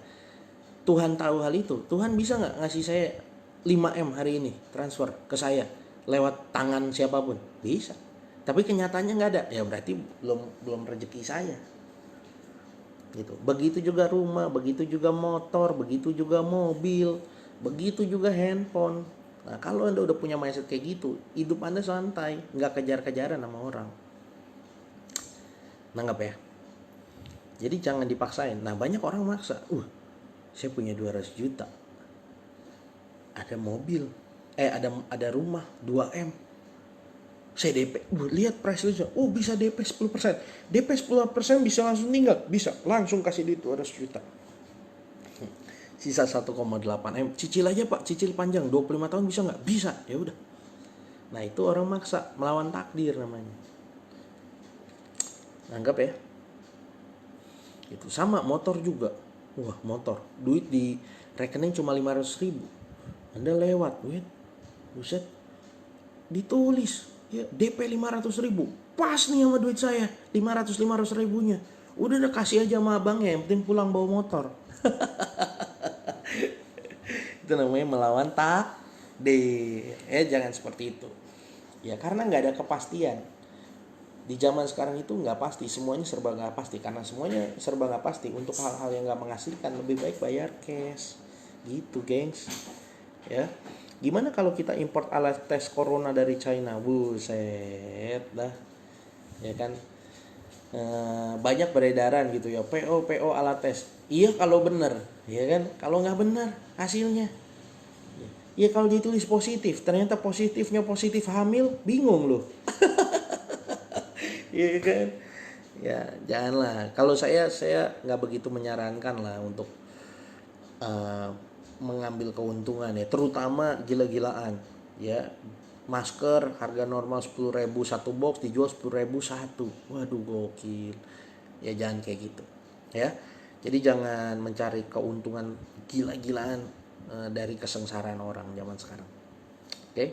Tuhan tahu hal itu, Tuhan bisa nggak ngasih saya 5M hari ini transfer ke saya lewat tangan siapapun? Bisa. Tapi kenyataannya nggak ada, ya berarti belum rezeki saya. Gitu. Begitu juga rumah, begitu juga motor, begitu juga mobil, begitu juga handphone. Nah, kalau Anda udah punya mindset kayak gitu, hidup Anda santai, nggak kejar-kejaran sama orang. Nanggap ya? Jadi jangan dipaksain. Nah, banyak orang maksa. Saya punya 200 juta. Ada mobil. Ada rumah 2M. Saya DP. Lihat price list. Bisa DP 10%. DP 10% bisa langsung tinggal. Bisa. Langsung kasih duit 200 juta. Sisa 1,8M. Cicil aja Pak. Cicil panjang. 25 tahun bisa nggak? Bisa. Ya udah. Nah, itu orang maksa. Melawan takdir namanya. Anggap ya. Itu sama motor juga. Wah, motor. Duit di rekening cuma 500 ribu. Anda lewat, duit. Buset. Ditulis. Ya, DP 500 ribu. Pas nih sama duit saya. 500 ribunya. Udah kasih aja sama abangnya. Yang penting pulang bawa motor. Itu namanya melawan takdir. Jangan seperti itu. Ya, karena nggak ada kepastian. Di zaman sekarang itu nggak pasti, semuanya serba nggak pasti. Karena semuanya serba nggak pasti, untuk hal-hal yang nggak menghasilkan lebih baik bayar cash, gitu gengs. Ya, gimana kalau kita import alat tes corona dari China? Buset dah, ya kan. Banyak beredaran gitu ya, PO alat tes. Iya kalau benar, ya kan. Kalau nggak benar hasilnya, ya kalau ditulis positif, ternyata positif hamil, bingung loh. Iya kan, ya janganlah. Kalau saya nggak begitu menyarankan lah untuk mengambil keuntungan ya, terutama gila-gilaan ya. Masker harga normal 10.000 satu box dijual 10.000 satu. Waduh gokil. Ya jangan kayak gitu ya. Jadi jangan mencari keuntungan gila-gilaan dari kesengsaraan orang zaman sekarang. Oke.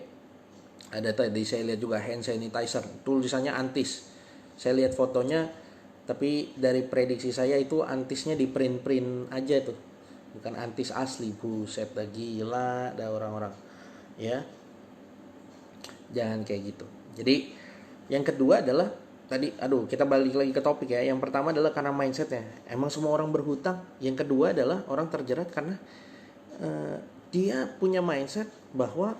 Ada tadi saya lihat juga hand sanitizer, tulisannya antis. Saya lihat fotonya, tapi dari prediksi saya itu antisnya di print aja tuh, bukan antis asli. Buset dah, gila dah orang-orang ya. Jangan kayak gitu. Jadi yang kedua adalah tadi, kita balik lagi ke topik ya. Yang pertama adalah karena mindsetnya, emang semua orang berhutang. Yang kedua adalah orang terjerat karena dia punya mindset bahwa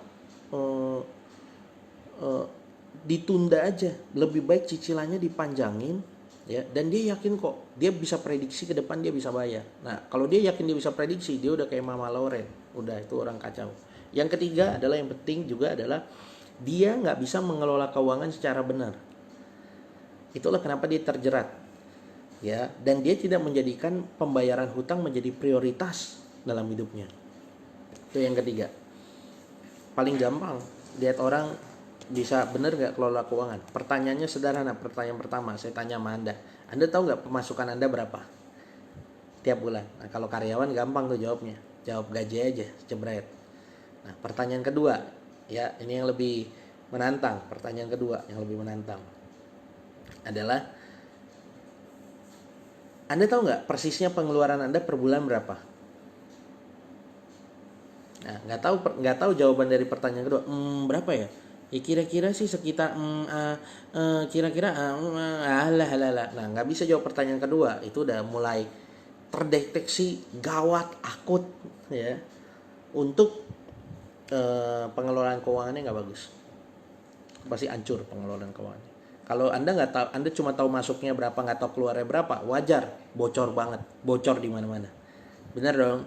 ditunda aja, lebih baik cicilannya dipanjangin ya, dan dia yakin kok dia bisa prediksi ke depan dia bisa bayar. Nah, kalau dia yakin dia bisa prediksi, dia udah kayak Mama Loren, udah itu orang kacau. Yang ketiga adalah, yang penting juga adalah dia nggak bisa mengelola keuangan secara benar. Itulah kenapa dia terjerat ya, dan dia tidak menjadikan pembayaran hutang menjadi prioritas dalam hidupnya. Itu yang ketiga. Paling gampang lihat orang bisa benar nggak kelola keuangan. Pertanyaannya sederhana. Pertanyaan pertama saya tanya sama Anda tahu nggak pemasukan Anda berapa tiap bulan? Nah, kalau karyawan gampang tuh jawabnya, jawab gaji aja, jebret. Nah, pertanyaan kedua ya, ini yang lebih menantang. Pertanyaan kedua yang lebih menantang adalah, Anda tahu nggak persisnya pengeluaran Anda per bulan berapa? Nah, nggak tahu jawaban dari pertanyaan kedua. Berapa ya? Ya kira-kira sih sekitar kira-kira alah. Nah, nggak bisa jawab pertanyaan kedua. Itu udah mulai terdeteksi gawat, akut ya, untuk pengelolaan keuangannya nggak bagus. Pasti hancur pengelolaan keuangannya. Kalau Anda nggak tahu, Anda cuma tahu masuknya berapa, nggak tahu keluarnya berapa, wajar, bocor banget, bocor di mana-mana. Benar dong,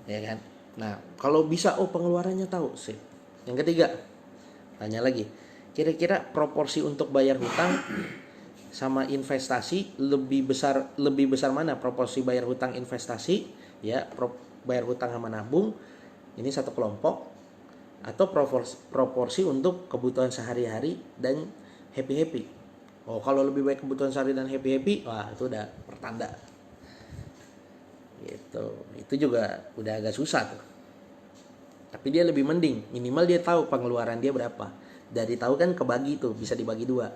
ya kan? Nah, kalau bisa, oh pengeluarannya tahu sih. Yang ketiga, tanya lagi, kira-kira proporsi untuk bayar hutang sama investasi lebih besar mana? Proporsi bayar hutang investasi, ya, bayar hutang sama nabung, ini satu kelompok, atau proporsi untuk kebutuhan sehari-hari dan happy. Oh, kalau lebih baik kebutuhan sehari dan happy, wah itu udah pertanda. Gitu. Itu juga udah agak susah tuh. Tapi dia lebih mending, minimal dia tahu pengeluaran dia berapa. Dari tahu kan kebagi tuh, bisa dibagi dua.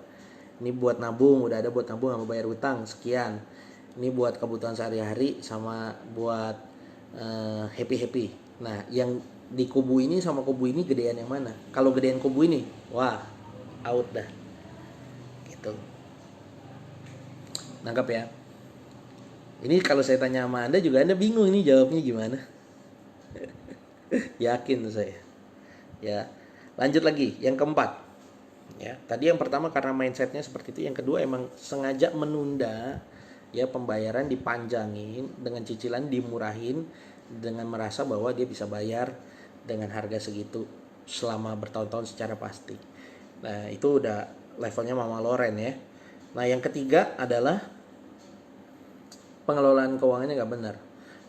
Ini buat nabung, udah ada buat nabung sama bayar hutang sekian. Ini buat kebutuhan sehari-hari sama buat happy. Nah, yang di kubu ini sama kubu ini gedean yang mana? Kalau gedean kubu ini, wah, out dah. Gitu. Nangkap ya? Ini kalau saya tanya sama Anda juga Anda bingung ini jawabnya gimana? Yakin saya. Ya, lanjut lagi yang keempat. Ya, tadi yang pertama karena mindsetnya seperti itu, yang kedua emang sengaja menunda, ya, pembayaran dipanjangin dengan cicilan dimurahin dengan merasa bahwa dia bisa bayar dengan harga segitu selama bertahun-tahun secara pasti. Nah, itu udah levelnya Mama Loren ya. Nah, yang ketiga adalah pengelolaan keuangannya nggak benar.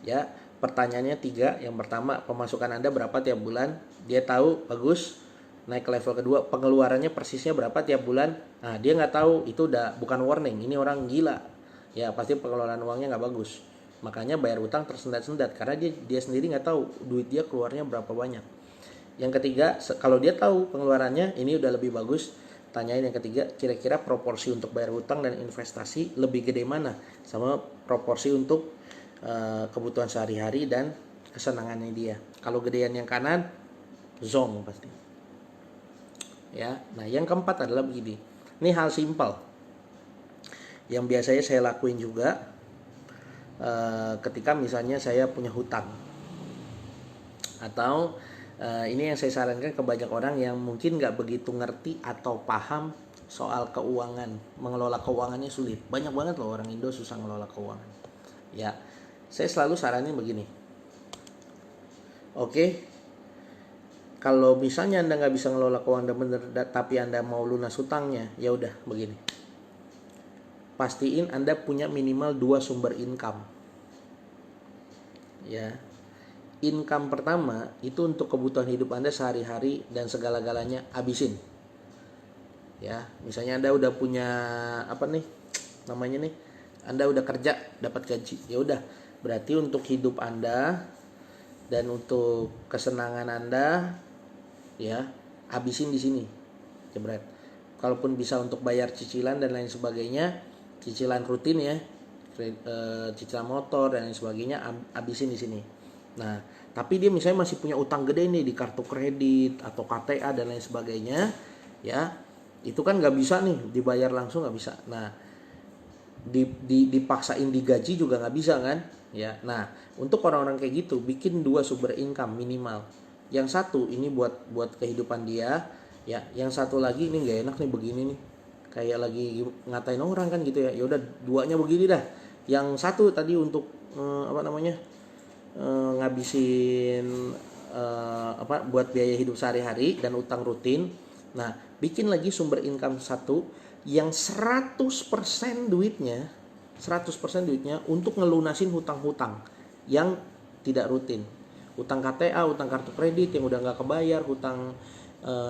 Ya, pertanyaannya tiga. Yang pertama, pemasukan Anda berapa tiap bulan? Dia tahu, bagus. Naik ke level kedua, pengeluarannya persisnya berapa tiap bulan? Nah, dia nggak tahu, itu udah bukan warning. Ini orang gila. Ya, pasti pengelolaan uangnya nggak bagus. Makanya bayar utang tersendat-sendat karena dia sendiri nggak tahu duit dia keluarnya berapa banyak. Yang ketiga, kalau dia tahu pengeluarannya, ini udah lebih bagus. Tanyain yang ketiga, kira-kira proporsi untuk bayar hutang dan investasi lebih gede mana? Sama proporsi untuk kebutuhan sehari-hari dan kesenangannya dia. Kalau gedean yang kanan, zong pasti. Ya, nah yang keempat adalah begini. Ini hal simpel yang biasanya saya lakuin juga ketika misalnya saya punya hutang, atau ini yang saya sarankan ke banyak orang yang mungkin nggak begitu ngerti atau paham soal keuangan, mengelola keuangannya sulit. Banyak banget loh orang Indo susah ngelola keuangan. Ya, saya selalu saranin begini. Oke, kalau misalnya Anda nggak bisa ngelola keuangan bener, tapi Anda mau lunas hutangnya, ya udah begini. Pastiin Anda punya minimal 2 sumber income. Ya. Income pertama itu untuk kebutuhan hidup Anda sehari-hari dan segala-galanya habisin. Ya, misalnya Anda udah punya apa nih? Namanya nih, Anda udah kerja, dapat gaji. Ya udah, berarti untuk hidup Anda dan untuk kesenangan Anda, ya, habisin di sini. Jebret. Kalaupun bisa untuk bayar cicilan dan lain sebagainya, cicilan rutin ya, cicilan motor dan lain sebagainya, habisin di sini. Nah, tapi dia misalnya masih punya utang gede nih di kartu kredit atau KTA dan lain sebagainya, ya, itu kan nggak bisa nih dibayar langsung, nggak bisa. Nah, dipaksain digaji juga nggak bisa kan, ya. Nah, untuk orang-orang kayak gitu, bikin 2 sumber income minimal. Yang satu ini buat kehidupan dia, ya. Yang satu lagi ini nggak enak nih begini nih, kayak lagi ngatain orang kan gitu ya. Ya udah, duanya begini dah. Yang satu tadi untuk ngabisin buat biaya hidup sehari-hari dan utang rutin. Nah, bikin lagi sumber income satu yang 100% duitnya untuk ngelunasin hutang-hutang yang tidak rutin. Hutang KTA, hutang kartu kredit yang udah nggak kebayar, hutang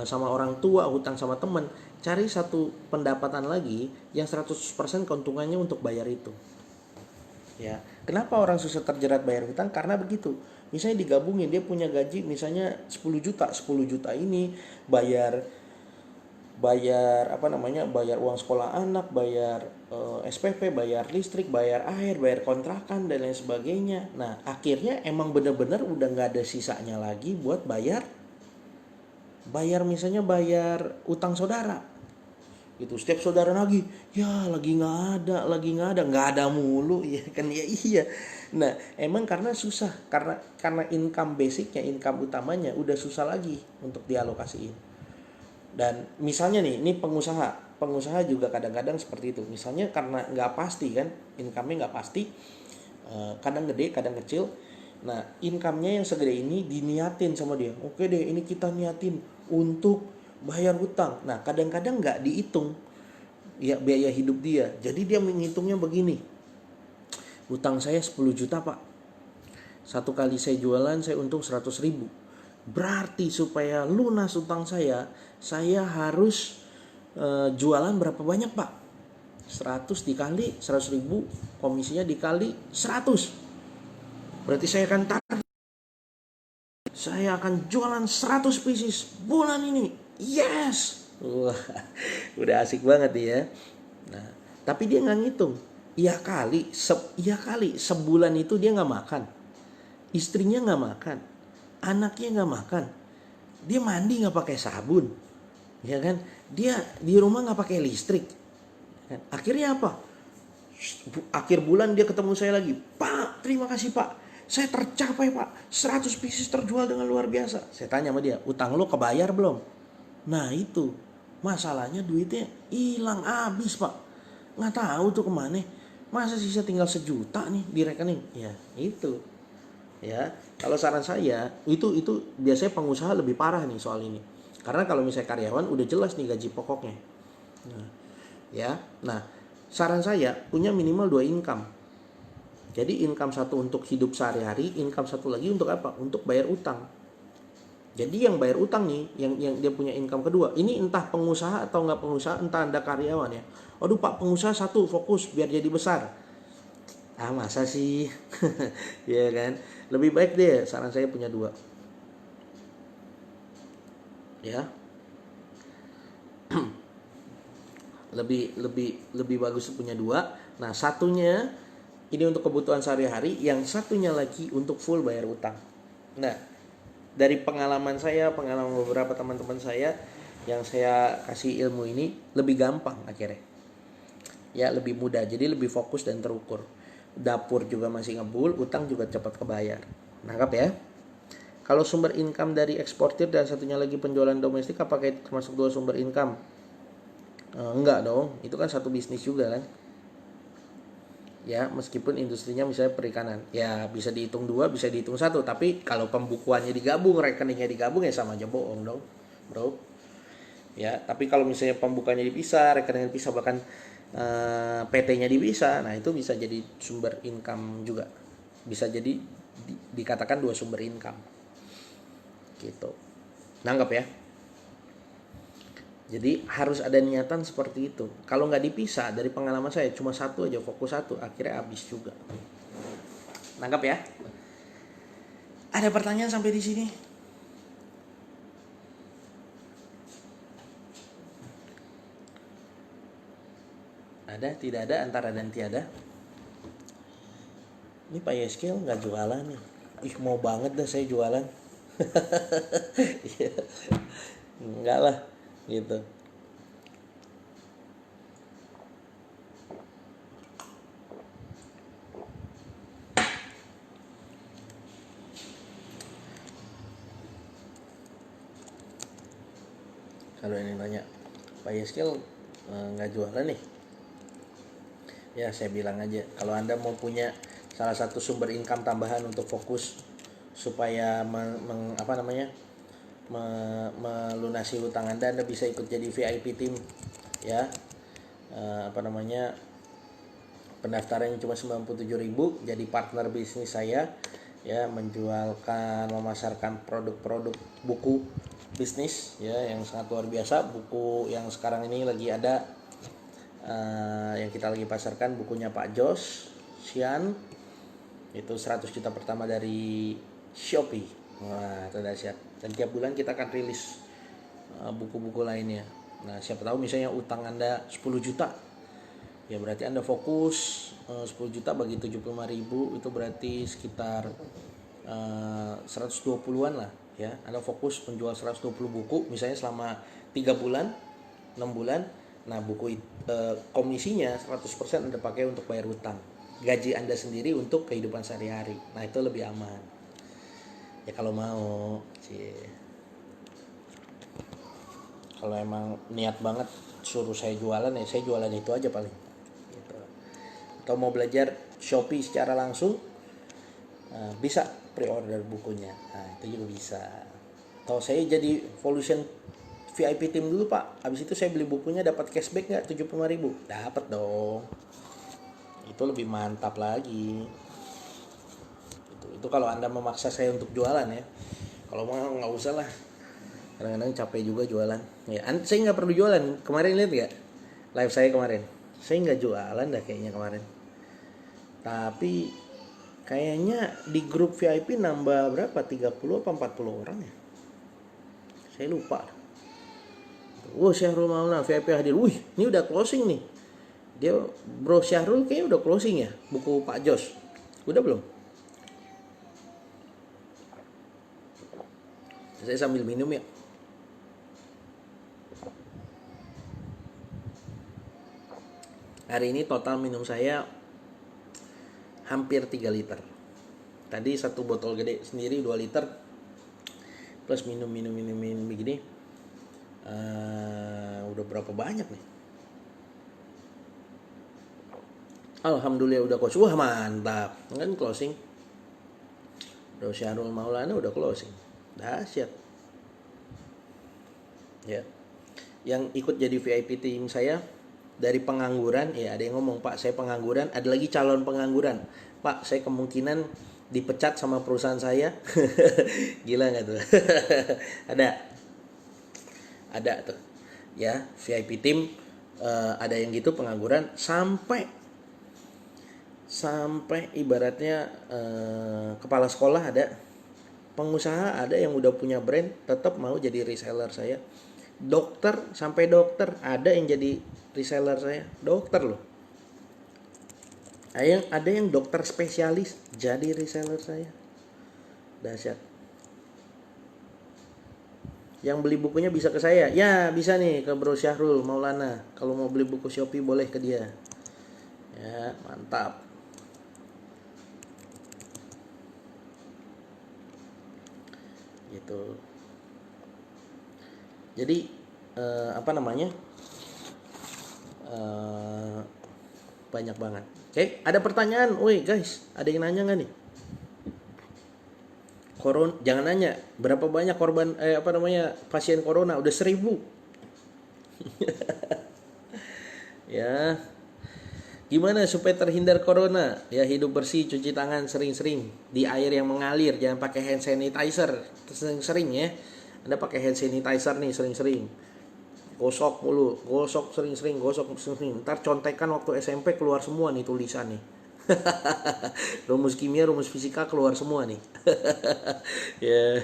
sama orang tua, hutang sama teman. Cari satu pendapatan lagi yang 100% keuntungannya untuk bayar itu. Ya, kenapa orang susah terjerat bayar hutang? Karena begitu. Misalnya digabungin, dia punya gaji misalnya 10 juta. 10 juta ini bayar bayar uang sekolah anak, bayar SPP, bayar listrik, bayar air, bayar kontrakan dan lain sebagainya. Nah, akhirnya emang benar-benar udah nggak ada sisanya lagi buat bayar misalnya bayar utang saudara. Gitu, setiap saudara lagi nggak ada mulu ya kan, ya iya. Nah, emang karena susah, karena income basicnya, income utamanya udah susah lagi untuk dialokasiin. Dan misalnya nih, ini pengusaha pengusaha juga kadang-kadang seperti itu. Misalnya karena nggak pasti kan, income-nya nggak pasti, kadang gede, kadang kecil. Nah, income-nya yang segede ini diniatin sama dia. Oke deh, ini kita niatin untuk bayar hutang. Nah, kadang-kadang nggak dihitung ya biaya hidup dia. Jadi dia menghitungnya begini. Hutang saya 10 juta pak. Satu kali saya jualan saya untung 100 ribu. Berarti supaya lunas hutang saya harus jualan berapa banyak pak? 100 dikali 100 ribu, komisinya dikali 100. Berarti saya akan jualan 100 pieces bulan ini. Yes. Wah, udah asik banget ya. Nah, tapi dia nggak ngitung. Iya kali sebulan itu dia nggak makan, istrinya nggak makan, anaknya nggak makan, dia mandi nggak pakai sabun, ya kan? Dia di rumah nggak pakai listrik. Akhirnya apa? Akhir bulan dia ketemu saya lagi. Pak, terima kasih pak. Saya tercapai pak. 100 pieces terjual dengan luar biasa. Saya tanya sama dia, utang lo kebayar belum? Nah itu. Masalahnya duitnya hilang habis pak. Nggak tahu tuh kemana. Masa sisa tinggal 1 juta nih di rekening. Ya itu. Ya, kalau saran saya itu biasanya pengusaha lebih parah nih soal ini. Karena kalau misalnya karyawan udah jelas nih gaji pokoknya. Nah, ya. Nah, saran saya punya minimal 2 income. Jadi income satu untuk hidup sehari-hari, income satu lagi untuk apa? Untuk bayar utang. Jadi yang bayar utang nih, yang dia punya income kedua, ini entah pengusaha atau nggak pengusaha, entah Anda karyawan ya. Aduh Pak, pengusaha satu fokus biar jadi besar. Ah masa sih? Ya kan? Lebih baik deh, saran saya punya 2. Ya, lebih bagus punya 2. Nah, satunya ini untuk kebutuhan sehari-hari, yang satunya lagi untuk full bayar utang. Nah, dari pengalaman saya, pengalaman beberapa teman-teman saya yang saya kasih ilmu ini, lebih gampang akhirnya. Ya, lebih mudah, jadi lebih fokus dan terukur. Dapur juga masih ngebul, utang juga cepat kebayar. Nangkap ya? Kalau sumber income dari eksportir dan satunya lagi penjualan domestik, apakah itu termasuk 2 sumber income? Enggak dong, itu kan satu bisnis juga kan. Ya, meskipun industrinya misalnya perikanan, ya bisa dihitung 2, bisa dihitung 1. Tapi kalau pembukuannya digabung, rekeningnya digabung, ya sama aja bohong dong, bro. Ya, tapi kalau misalnya pembukuannya dipisah, rekeningnya dipisah, bahkan PT-nya dipisah, nah itu bisa jadi sumber income juga. Bisa jadi dikatakan 2 sumber income. Gitu. Nanggap ya? Jadi harus ada niatan seperti itu. Kalau nggak dipisah, dari pengalaman saya cuma satu aja, fokus satu, akhirnya habis juga. Nangkap ya? Ada pertanyaan sampai di sini? Ada, tidak ada, antara dan tiada. Ini Pak Yeskel nggak jualan nih. Ih, mau banget dah saya jualan. Enggak lah, gitu. Kalau ini nanya, Pak Yeskel nggak jualan nih? Ya saya bilang aja, kalau Anda mau punya salah satu sumber income tambahan untuk fokus supaya melunasi hutang Anda bisa ikut jadi VIP tim ya. Pendaftarannya cuma 97.000, jadi partner bisnis saya ya, menjualkan, memasarkan produk-produk buku bisnis ya yang sangat luar biasa. Buku yang sekarang ini lagi ada, yang kita lagi pasarkan, bukunya Pak Jos Sian, itu 100 juta pertama dari Shopee. Wah, itu dahsyat. Dan tiap bulan kita akan rilis buku-buku lainnya. Nah, siapa tahu misalnya utang Anda 10 juta, ya berarti Anda fokus 10 juta bagi 75.000, itu berarti sekitar 120-an lah ya. Anda fokus menjual 120 buku misalnya selama 3 bulan, 6 bulan. Nah, buku komisinya 100% Anda pakai untuk bayar hutang. Gaji Anda sendiri untuk kehidupan sehari-hari. Nah, itu lebih aman. Ya kalau mau, Kalau emang niat banget suruh saya jualan ya saya jualan itu aja paling gitu. Atau mau belajar Shopee secara langsung, bisa pre-order bukunya, nah itu juga bisa. Atau saya jadi Volution VIP team dulu pak, habis itu saya beli bukunya dapat cashback nggak 75.000? Dapat dong, itu lebih mantap lagi. Itu kalau anda memaksa saya untuk jualan ya. Kalau mau nggak usah lah, kadang-kadang capek juga jualan ya. Saya nggak perlu jualan kemarin, lihat nggak live saya kemarin, saya nggak jualan dah kayaknya kemarin. Tapi kayaknya di grup VIP nambah berapa, 30 apa 40 orang ya, saya lupa. Oh Syahrul Maulana VIP hadir, wih ini udah closing nih. Dia bro Syahrul kayaknya udah closing ya buku Pak Jos, udah belum? Saya sambil minum ya. Hari ini total minum saya hampir 3 liter. Tadi satu botol gede sendiri 2 liter. Plus minum begini. Udah berapa banyak nih? Alhamdulillah udah closing. Wah mantap. Kan closing. Bro Syahrul Maulana udah closing. Dahsyat. Ya. Yang ikut jadi VIP tim saya dari pengangguran, ya ada yang ngomong, Pak saya pengangguran, ada lagi calon pengangguran, Pak saya kemungkinan dipecat sama perusahaan saya. Gila nggak tuh? ada tuh ya VIP tim, ada yang gitu pengangguran sampai ibaratnya kepala sekolah ada, pengusaha ada yang udah punya brand tetap mau jadi reseller saya. Dokter sampai dokter ada yang jadi reseller saya, dokter loh. Ada yang dokter spesialis jadi reseller saya. Dahsyat. Yang beli bukunya bisa ke saya. Ya, bisa nih ke Bro Syahrul Maulana. Kalau mau beli buku Shopee boleh ke dia. Ya, mantap. Gitu. Jadi apa namanya? Banyak banget. Oke, ada pertanyaan. Woi guys, ada yang nanya nggak nih? Jangan nanya berapa banyak korban pasien corona, udah 1.000. Ya, gimana supaya terhindar corona? Ya hidup bersih, cuci tangan sering-sering di air yang mengalir, jangan pakai hand sanitizer sering-sering ya. Anda pakai hand sanitizer nih sering-sering, gosok mulu, gosok sering-sering, gosok sering. Ntar contekan waktu SMP keluar semua nih tulisan nih. Rumus kimia, rumus fisika keluar semua nih. Ya,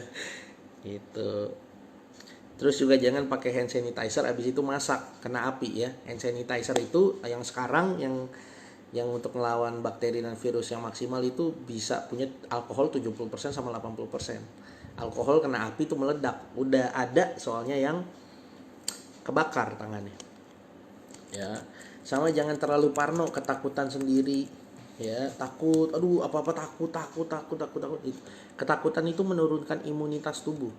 gitu. Terus juga jangan pakai hand sanitizer abis itu masak, kena api ya. Hand sanitizer itu yang sekarang yang untuk melawan bakteri dan virus yang maksimal itu bisa punya alkohol 70% sama 80%. Alkohol kena api itu meledak. Udah ada soalnya yang kebakar tangannya. Ya. Sama jangan terlalu parno, ketakutan sendiri. Ya, takut, aduh apa-apa takut. Ketakutan itu menurunkan imunitas tubuh.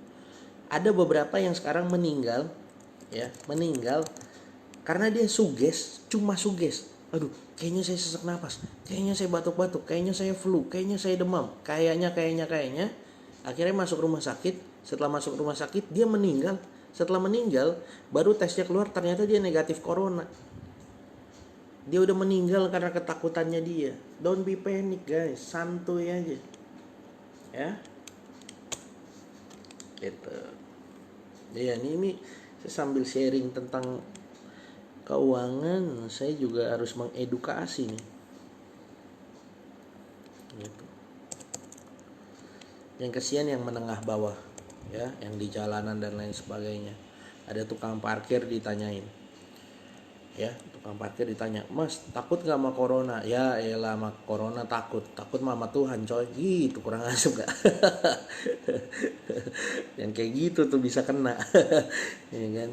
Ada beberapa yang sekarang meninggal karena dia cuma suges. Aduh, kayaknya saya sesak napas, kayaknya saya batuk-batuk, kayaknya saya flu, kayaknya saya demam, kayaknya. Akhirnya masuk rumah sakit. Setelah masuk rumah sakit dia meninggal. Setelah meninggal baru tesnya keluar ternyata dia negatif corona. Dia udah meninggal karena ketakutannya dia. Don't be panic guys, santuy aja. Ya. Gitu. Ya ini saya sambil sharing tentang keuangan, saya juga harus mengedukasi nih. Gitu. Yang kesian yang menengah bawah, ya, yang di jalanan dan lain sebagainya. Ada tukang parkir ditanyain. Ya, tukang parkir ditanya, "Mas, takut gak sama corona?" "Ya elah sama corona takut sama Tuhan coy." Gitu, kurang asem gak? Yang kayak gitu tuh bisa kena. Ya kan?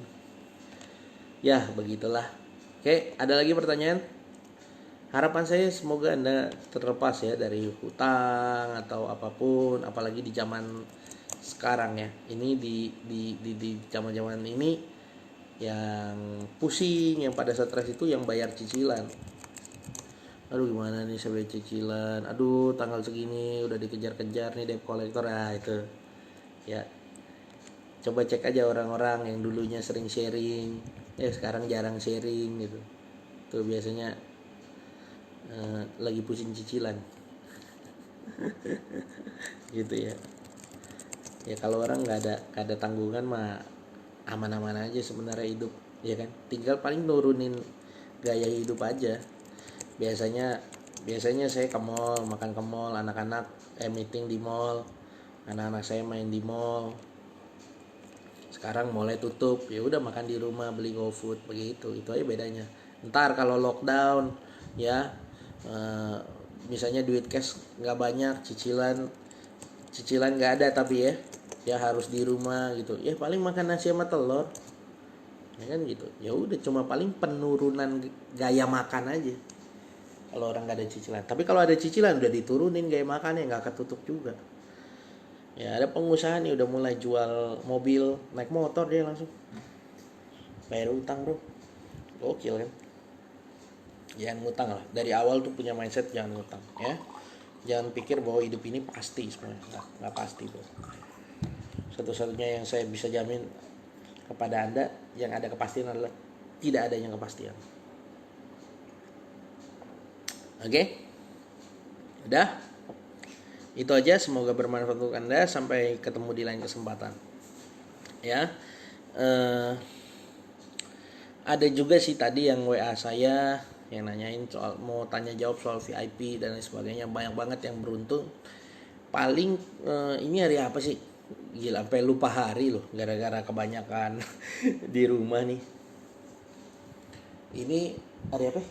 Ya, begitulah. Oke, ada lagi pertanyaan? Harapan saya semoga Anda terlepas ya dari hutang atau apapun, apalagi di zaman sekarang ya. Ini di zaman-zaman ini yang pusing, yang pada stres itu yang bayar cicilan. Aduh gimana nih saya bayar cicilan, aduh tanggal segini udah dikejar-kejar nih debt collector. Itu ya, coba cek aja orang-orang yang dulunya sering sharing sekarang jarang sharing gitu. Tuh biasanya lagi pusing cicilan. Gitu ya. Ya kalau orang nggak ada tanggungan mah aman-aman aja sebenarnya hidup, ya kan. Tinggal paling nurunin gaya hidup aja. Biasanya saya ke mall, makan ke mall, anak-anak meeting di mall, anak-anak saya main di mall. Sekarang mulai tutup, ya udah makan di rumah, beli GoFood begitu. Itu aja bedanya. Ntar kalau lockdown ya, misalnya duit cash nggak banyak, cicilan nggak ada, tapi ya harus di rumah gitu, ya paling makan nasi sama telur, ya kan gitu. Ya udah, cuma paling penurunan gaya makan aja kalau orang nggak ada cicilan. Tapi kalau ada cicilan udah diturunin gaya makannya, nggak ketutup juga. Ya ada pengusaha nih udah mulai jual mobil, naik motor dia langsung bayar utang bro, gokil kan. Jangan ngutang lah, dari awal tuh punya mindset jangan ngutang ya. Jangan pikir bahwa hidup ini pasti, sebenarnya nggak pasti bro. Satu-satunya yang saya bisa jamin kepada Anda yang ada kepastian adalah tidak adanya kepastian. Oke? Udah? Itu aja, semoga bermanfaat untuk Anda. Sampai ketemu di lain kesempatan. Ya. Ada juga sih tadi yang WA saya yang nanyain soal, mau tanya jawab soal VIP dan lain sebagainya. Banyak banget yang beruntung. Paling ini hari apa sih? Gila, sampai lupa hari loh, gara-gara kebanyakan di rumah nih. Ini hari apa?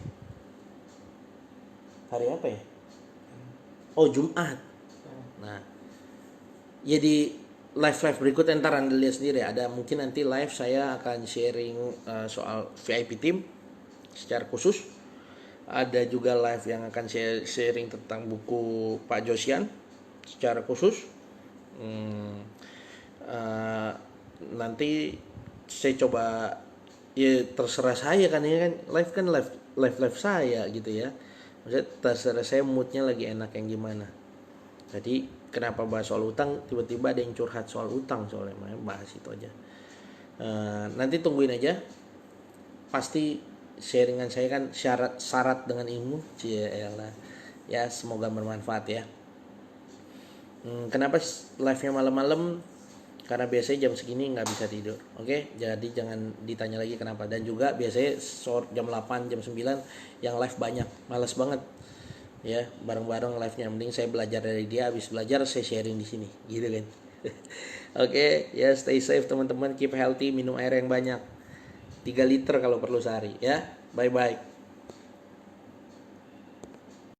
Hari apa ya? Oh, Jumat. Nah, ya di live berikut ntar Anda lihat sendiri. Ada mungkin nanti live saya akan sharing soal VIP team secara khusus. Ada juga live yang akan saya sharing tentang buku Pak Josian secara khusus. Nanti saya coba, ya terserah saya kan, ya kan live saya gitu ya. Maksudnya terserah saya moodnya lagi enak yang gimana. Jadi kenapa bahas soal utang, tiba-tiba ada yang curhat soal utang, soalnya bahas itu aja. Nanti tungguin aja, pasti sharingan saya kan syarat dengan ilmu. Ya semoga bermanfaat ya. Kenapa live-nya malam-malam? Karena biasanya jam segini nggak bisa tidur. Oke? Jadi jangan ditanya lagi kenapa. Dan juga biasanya jam 8, jam 9 yang live banyak. Males banget. Ya, bareng-bareng live-nya. Mending saya belajar dari dia, habis belajar saya sharing di sini. Gitu kan. Oke, ya stay safe teman-teman, keep healthy, minum air yang banyak. 3 liter kalau perlu sehari ya. Bye-bye.